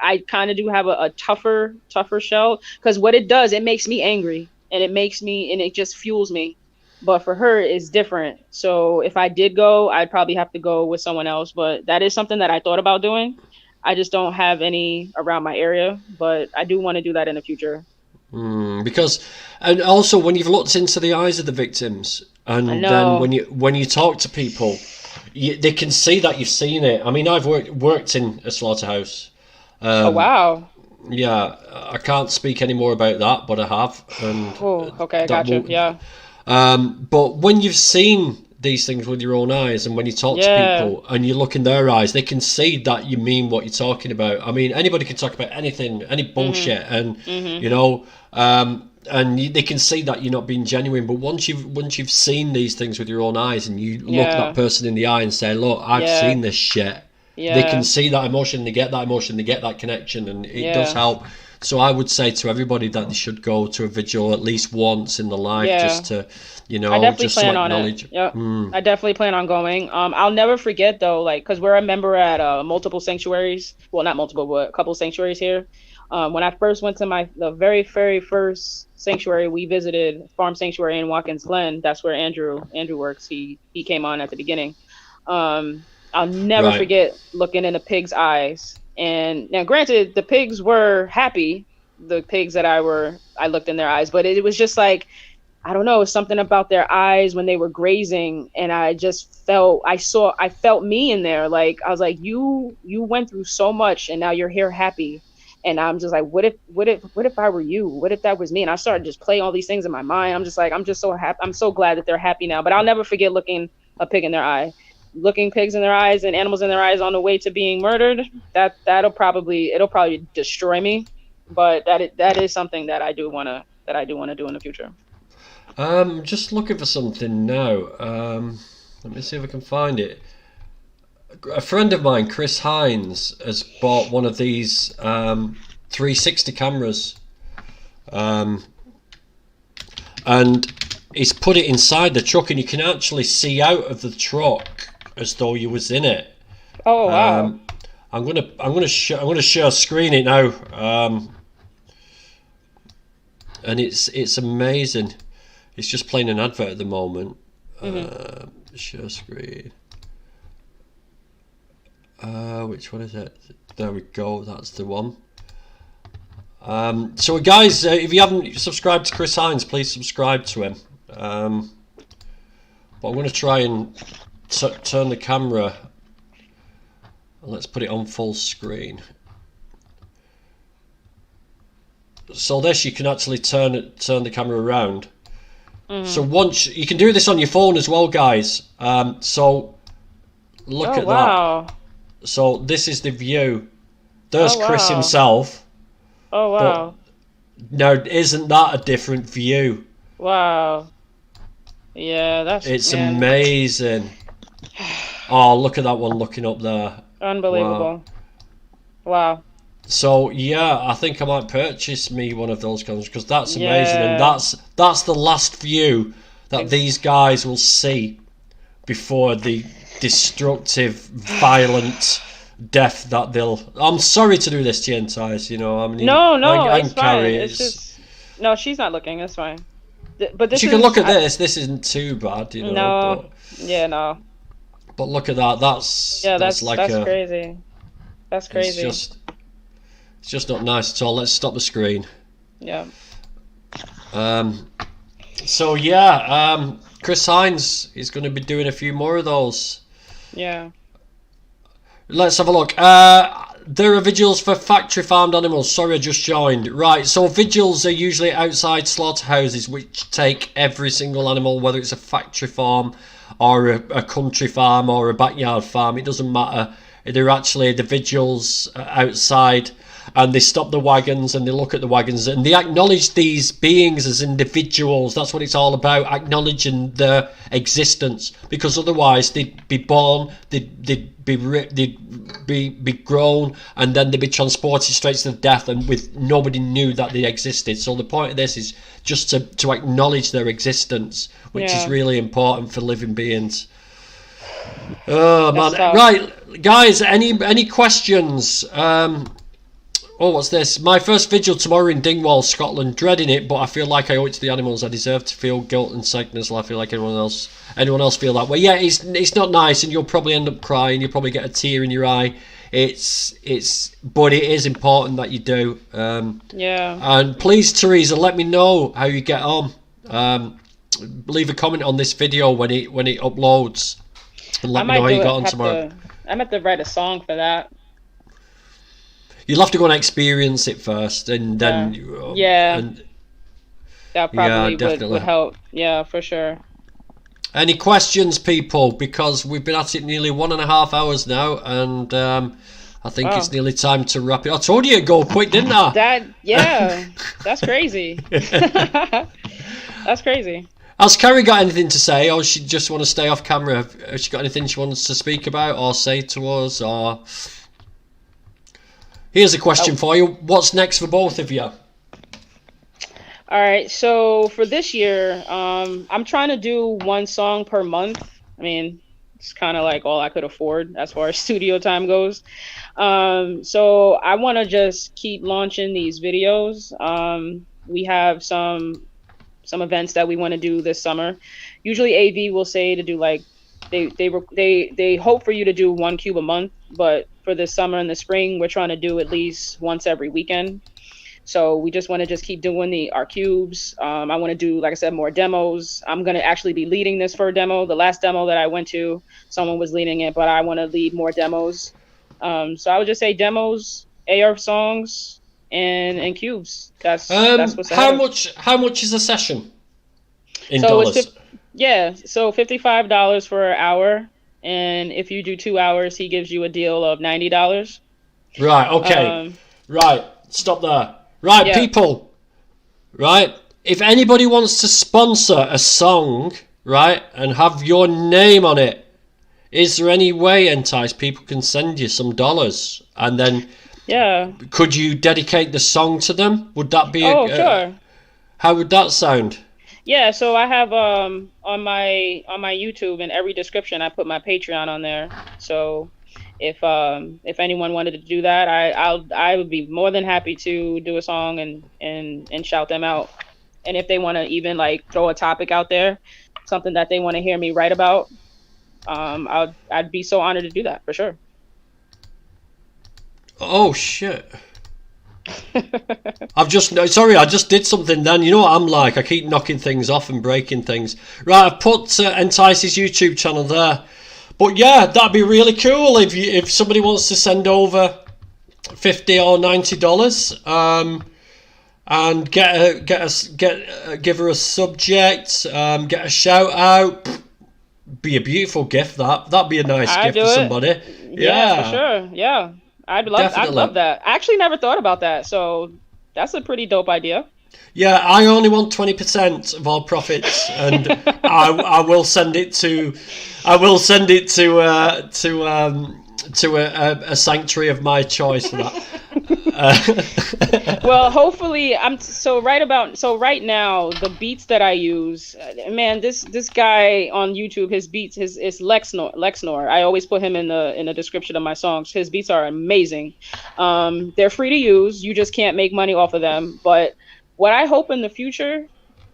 I kind of do have a tougher shell, because what it does, it makes me angry, and it just fuels me. But for her, it's different. So if I did go, I'd probably have to go with someone else. But that is something that I thought about doing. I just don't have any around my area, but I do want to do that in the future. Because, and also when you've looked into the eyes of the victims, and then when you talk to people, they can see that you've seen it. I mean, I've worked in a slaughterhouse. Oh wow! Yeah, I can't speak any more about that, but I have. And okay, gotcha. Yeah. But when you've seen these things with your own eyes, and when you talk to people and you look in their eyes, they can see that you mean what you're talking about. I mean, anybody can talk about anything, any bullshit, and you know, and they can see that you're not being genuine. But once you've seen these things with your own eyes, and you look that person in the eye and say, "Look, I've seen this shit," they can see that emotion, they get that emotion, they get that connection, and it does help. So I would say to everybody that they should go to a vigil at least once in their life, just to, you know, just to acknowledge. I definitely plan on going. I'll never forget though, like, because we're a member at multiple sanctuaries. Well, not multiple, but a couple sanctuaries here. When I first went to the very, very first sanctuary, we visited Farm Sanctuary in Watkins Glen. That's where Andrew works. He came on at the beginning. I'll never forget looking in the pig's eyes. And now, granted, the pigs were happy, the pigs that I looked in their eyes, but it was just like, I don't know, something about their eyes when they were grazing. And I just I felt me in there. Like, I was like, you went through so much and now you're here happy. And I'm just like, what if I were you? What if that was me? And I started just playing all these things in my mind. I'm just like, I'm just so happy. I'm so glad that they're happy now, but I'll never forget looking a pig in their eye. Looking pigs in their eyes and animals in their eyes on the way to being murdered, it'll probably destroy me. But that is something that I do want to do in the future. Just looking for something now. Let me see if I can find it. A friend of mine, Chris Hines, has bought one of these 360 cameras, and he's put it inside the truck, and you can actually see out of the truck as though you was in it. Oh wow! I'm gonna share screen it now, and it's amazing. It's just playing an advert at the moment. Share screen. Which one is it? There we go. That's the one. So guys, if you haven't subscribed to Chris Hines, please subscribe to him. But I'm going to try and turn the camera, and let's put it on full screen. So this, you can actually turn the camera around. So once you can do this on your phone as well, guys. So look at that. So this is the view. There's Chris himself. Oh wow! But now, isn't that a different view? Wow. Yeah, it's amazing. Oh, look at that one looking up there. Unbelievable. Wow. So yeah, I think I might purchase me one of those cameras, because that's amazing, and that's the last view that these guys will see before the destructive, violent death that they'll. I'm sorry to do this to you, Entice. You know, I mean, no, it's fine. It's just no. She's not looking. It's fine. But this you can look at this. This isn't too bad, you know. No, Yeah, no. But look at that. That's like that's crazy. That's crazy. It's just not nice at all. Let's stop the screen. Yeah. So yeah, Chris Hines is going to be doing a few more of those. Yeah. Let's have a look. There are vigils for factory farmed animals. Sorry, I just joined. Right, so vigils are usually outside slaughterhouses which take every single animal, whether it's a factory farm or a country farm or a backyard farm. It doesn't matter. They're actually the vigils outside, and they stop the wagons and they look at the wagons and they acknowledge these beings as individuals. That's what it's all about, acknowledging their existence, because otherwise they'd be born, they'd be grown, and then they'd be transported straight to death, and with nobody knew that they existed. So the point of this is just to acknowledge their existence, which is really important for living beings. Oh man, right, guys, any questions? Oh, what's this? My first vigil tomorrow in Dingwall, Scotland. Dreading it, but I feel like I owe it to the animals. I deserve to feel guilt and sadness. I feel like anyone else feel that way. Yeah, it's not nice, and you'll probably end up crying. You'll probably get a tear in your eye. But it is important that you do. Yeah. And please, Teresa, let me know how you get on. Leave a comment on this video when it uploads, and let me know how you got on tomorrow. I'm have to write a song for that. You'll have to go and experience it first, and then that probably would help. Yeah, for sure. Any questions, people? Because we've been at it nearly 1.5 hours now, and I think it's nearly time to wrap it. I told you it'd go quick, didn't I? That's crazy. That's crazy. Has Carrie got anything to say, or she just want to stay off camera? Has she got anything she wants to speak about or say to us? Or here's a question for you. What's next for both of you? All right. So for this year, I'm trying to do one song per month. I mean, it's kind of like all I could afford as far as studio time goes. So I want to just keep launching these videos. We have some events that we want to do this summer. Usually AV will say to do like they hope for you to do 1 cube a month, but for this summer and the spring we're trying to do at least once every weekend. So we just want to keep doing our cubes. I want to do, like I said, more demos. I'm going to actually be leading this for a demo. The last demo that I went to, someone was leading it, but I want to lead more demos. So I would just say demos, AR songs, and cubes. That's what's ahead. How much is a session in so dollars? So $55 for an hour, and if you do 2 hours, he gives you a deal of $90. Right. Okay. Right. Stop there. Right, people. Right. If anybody wants to sponsor a song, right, and have your name on it, is there any way, Entice, people can send you some dollars, and then could you dedicate the song to them? Would that be sure. How would that sound? Yeah, so I have on my YouTube, in every description I put my Patreon on there. So if anyone wanted to do that, I would be more than happy to do a song and shout them out. And if they want to even like throw a topic out there, something that they want to hear me write about, I'd be so honored to do that for sure. Oh shit. I just did something then. You know what I'm like, I keep knocking things off and breaking things. Right, I've put Entice's YouTube channel there. But yeah, that'd be really cool if somebody wants to send over $50 or $90, and give her a subject, get a shout out. Be a beautiful gift. That'd be a nice gift for somebody. Yeah, for sure. Yeah, I'd love that. I actually never thought about that, so that's a pretty dope idea. Yeah, I only want 20% of all profits, and I will send it to a sanctuary of my choice for that. Well, hopefully, right now the beats that I use, man, this guy on YouTube, his beats, is Lexnor. I always put him in the description of my songs. His beats are amazing. They're free to use. You just can't make money off of them, but what I hope in the future,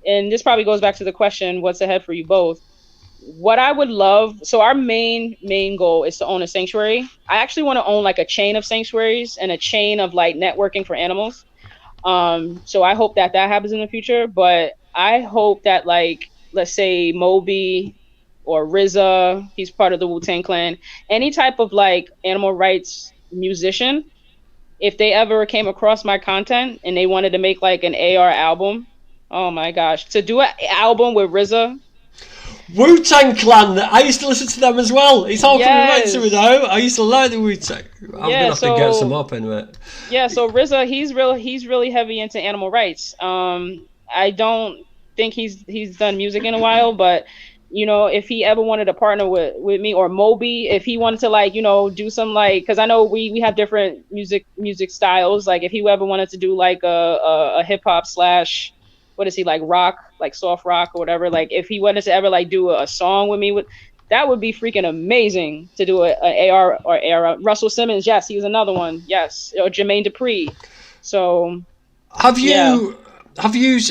and this probably goes back to the question, what's ahead for you both? what I would love, so our main goal is to own a sanctuary. I actually want to own like a chain of sanctuaries and a chain of like networking for animals. So I hope that happens in the future, but I hope that, like, let's say Moby or RZA, he's part of the Wu-Tang Clan, any type of like animal rights musician, if they ever came across my content and they wanted to make like an AR album, oh my gosh, to do an album with RZA. Wu-Tang Clan, I used to listen to them as well. It's all coming right to me now. I used to like the Wu-Tang. I'm going to have to get some up anyway. Yeah, so RZA, he's really heavy into animal rights. I don't think he's done music in a while, but you know, if he ever wanted to partner with me, or Moby, if he wanted to like, you know, do some like, because I know we have different music styles. Like if he ever wanted to do like a hip hop slash, what is he, like rock, like soft rock or whatever, like if he wanted to ever like do a song with me, that would be freaking amazing to do a AR or AR. Russell Simmons, yes, he was another one, yes, or Jermaine Dupri. So have you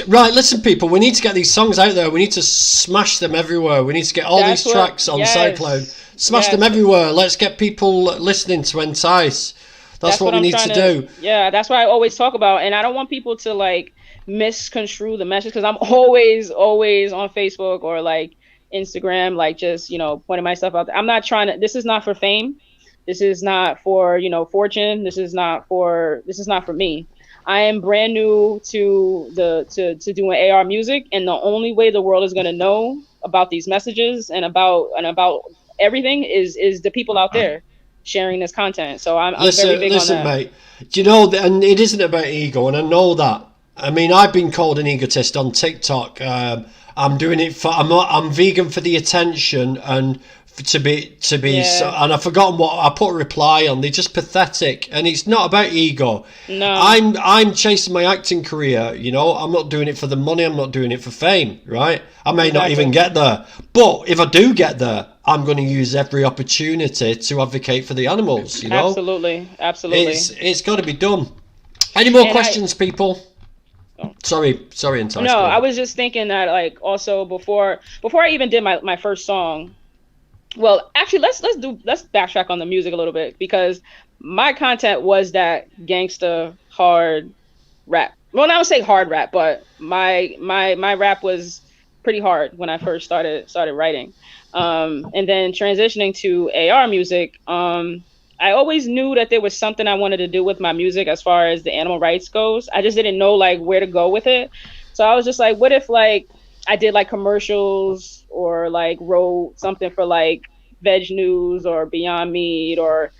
right, listen people, we need to get these songs out there. We need to smash them everywhere. We need to get all these tracks on SoundCloud, smash them everywhere. Let's get people listening to Entice. That's what we need to do. Yeah, that's what I always talk about, and I don't want people to like misconstrue the message, because I'm always on Facebook or like Instagram, like just, you know, pointing myself out there. I'm not trying to, this is not for fame, this is not for, you know, fortune, this is not for me. I am brand new to doing AR music, and the only way the world is going to know about these messages and about everything is the people out there sharing this content. So I'm very big on that. Listen, mate, do you know, and it isn't about ego, and I know that. I mean, I've been called an egotist on TikTok. I'm doing it for, I'm vegan for the attention and to be so, and I've forgotten what I put a reply on. They're just pathetic, and it's not about ego. No, I'm chasing my acting career. You know, I'm not doing it for the money. I'm not doing it for fame. Right? I may not even get there, but if I do get there, I'm going to use every opportunity to advocate for the animals. You know, absolutely. It's got to be done. Any more questions, people? Sorry, Entice. No, I was just thinking that, like, also before I even did my first song. Well, actually, let's backtrack on the music a little bit, because my content was that gangsta hard rap. Well, I would say hard rap, but my rap was pretty hard when I first started writing, and then transitioning to AR music. I always knew that there was something I wanted to do with my music as far as the animal rights goes. I just didn't know like where to go with it. So I was just like, what if like I did like commercials, or like wrote something for like Veg News or Beyond Meat or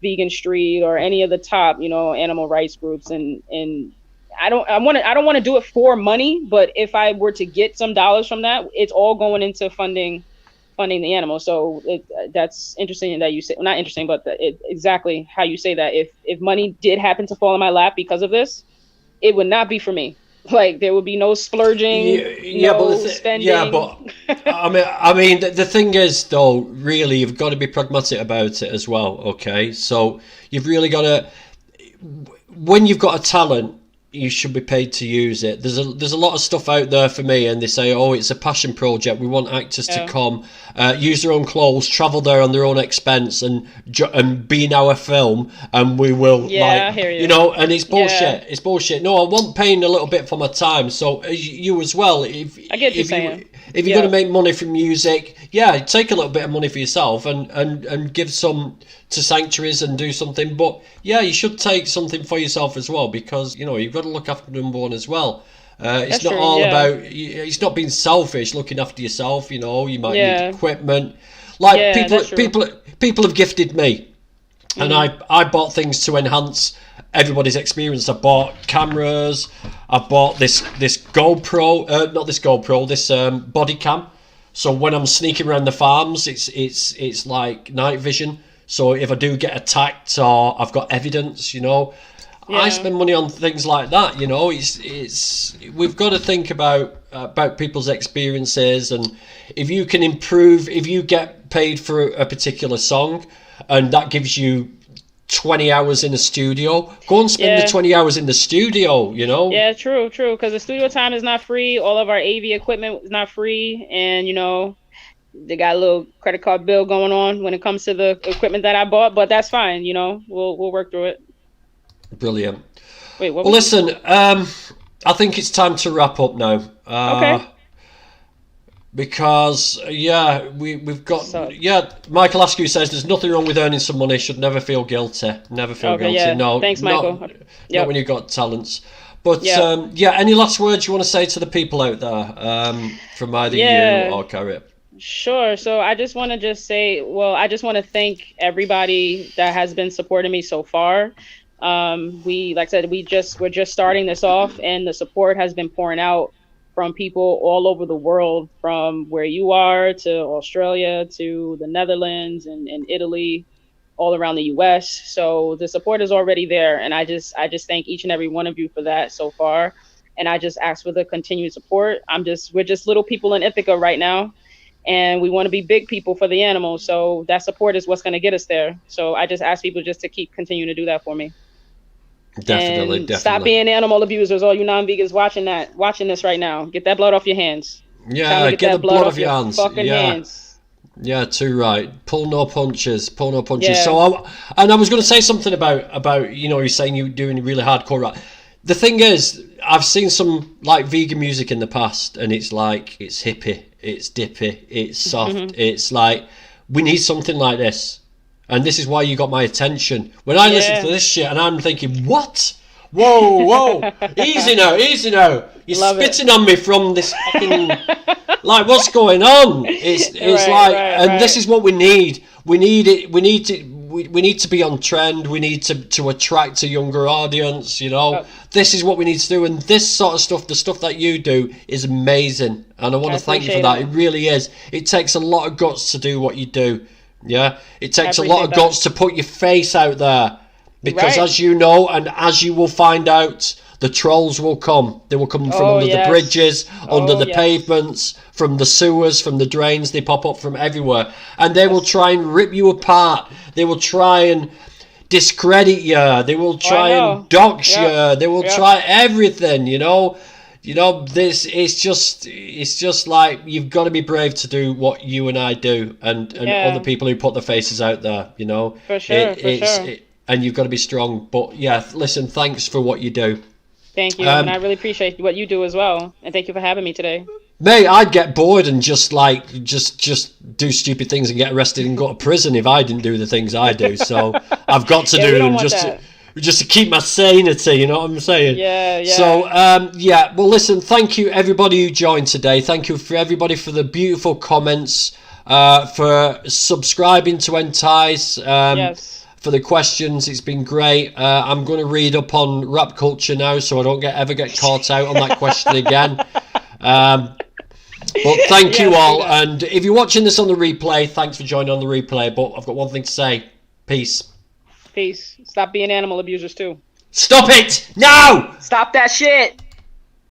Vegan Street or any of the top, you know, animal rights groups, and I don't want to do it for money, but if I were to get some dollars from that, it's all going into funding the animal. So that's interesting that you say, well, not interesting, but exactly how you say that. If money did happen to fall in my lap because of this, it would not be for me. Like there would be no splurging, spending. Yeah, but I mean, the thing is, though, really, you've got to be pragmatic about it as well. Okay, so you've really got to, when you've got a talent, you should be paid to use it. There's a lot of stuff out there for me, and they say, oh, it's a passion project. We want actors to come, use their own clothes, travel there on their own expense, and be in our film, and we will, I hear you. You know, and it's bullshit. Yeah. It's bullshit. No, I want paying a little bit for my time. So you as well. If you're going to make money from music, take a little bit of money for yourself and give some to sanctuaries and do something. But you should take something for yourself as well, because you know you've got to look after number one as well. It's not all about, it's not being selfish, looking after yourself. You know, you might need equipment. Like people have gifted me, and I bought things to enhance everybody's experience. I bought cameras. I bought this GoPro, not this GoPro, this body cam. So when I'm sneaking around the farms, it's like night vision. So if I do get attacked or I've got evidence, you know, I spend money on things like that. You know, it's we've got to think about people's experiences, and if you can improve, if you get paid for a particular song, and that gives you 20 hours in the studio. Go and spend the 20 hours in the studio, you know? Yeah, true. Because the studio time is not free. All of our AV equipment is not free. And, you know, they got a little credit card bill going on when it comes to the equipment that I bought. But that's fine, you know. We'll work through it. Brilliant. Wait, what? Well, listen, I think it's time to wrap up now. Okay. Because, we've got... Michael Askew says there's nothing wrong with earning some money. Should never feel guilty. Never feel guilty. Yeah. No, thanks, Michael. Not when you've got talents. But, any last words you want to say to the people out there from either you or Carrie? Sure. So I just want to say, I just want to thank everybody that has been supporting me so far. Like I said, we're just starting this off, and the support has been pouring out from people all over the world, from where you are to Australia to the Netherlands and Italy, all around the US. So the support is already there, and I just thank each and every one of you for that so far. And I just ask for the continued support. We're just little people in Ithaca right now, and we want to be big people for the animals. So that support is what's going to get us there. So I just ask people just to keep continuing to do that for me. Definitely. Stop being animal abusers, all you non-vegans watching this right now. Get that blood off your hands. Yeah, get the blood off your hands. Fucking hands. Yeah, too right. Pull no punches. Yeah. So, I was going to say something about you're saying you're doing really hardcore rap. The thing is, I've seen some like vegan music in the past, and it's like it's hippie, it's dippy, it's soft. It's like we need something like this. And this is why you got my attention. When I listen to this shit and I'm thinking, what? Whoa. Easy now. You're spitting on me from this fucking... like, what's going on? It's right. This is what we need. We need it. We need to be on trend. We need to attract a younger audience, you know. This is what we need to do. And this sort of stuff, the stuff that you do, is amazing. And I want to thank you for that. It really is. It takes a lot of guts to do what you do. Yeah, it takes a lot of guts to put your face out there, because as you know, and as you will find out, the trolls will come. They will come from under the bridges, under the pavements, from the sewers, from the drains. They pop up from everywhere, and they will try and rip you apart. They will try and discredit you. They will try and dox you. They will try everything, you know. You know, it's just like you've got to be brave to do what you and I do, and other people who put their faces out there, you know. For sure, and you've got to be strong. But yeah, listen, thanks for what you do. Thank you, and I really appreciate what you do as well. And thank you for having me today. Mate, I'd get bored and just do stupid things and get arrested and go to prison if I didn't do the things I do. So I've got to do them just to keep my sanity, you know what I'm saying? Yeah. So, well, listen, thank you, everybody who joined today. Thank you for everybody for the beautiful comments, for subscribing to Entice, for the questions. It's been great. I'm going to read up on rap culture now, so I don't ever get caught out on that question again. But thank you all. And if you're watching this on the replay, thanks for joining on the replay. But I've got one thing to say. Peace. Peace. Stop being animal abusers too. Stop it! Now! Stop that shit!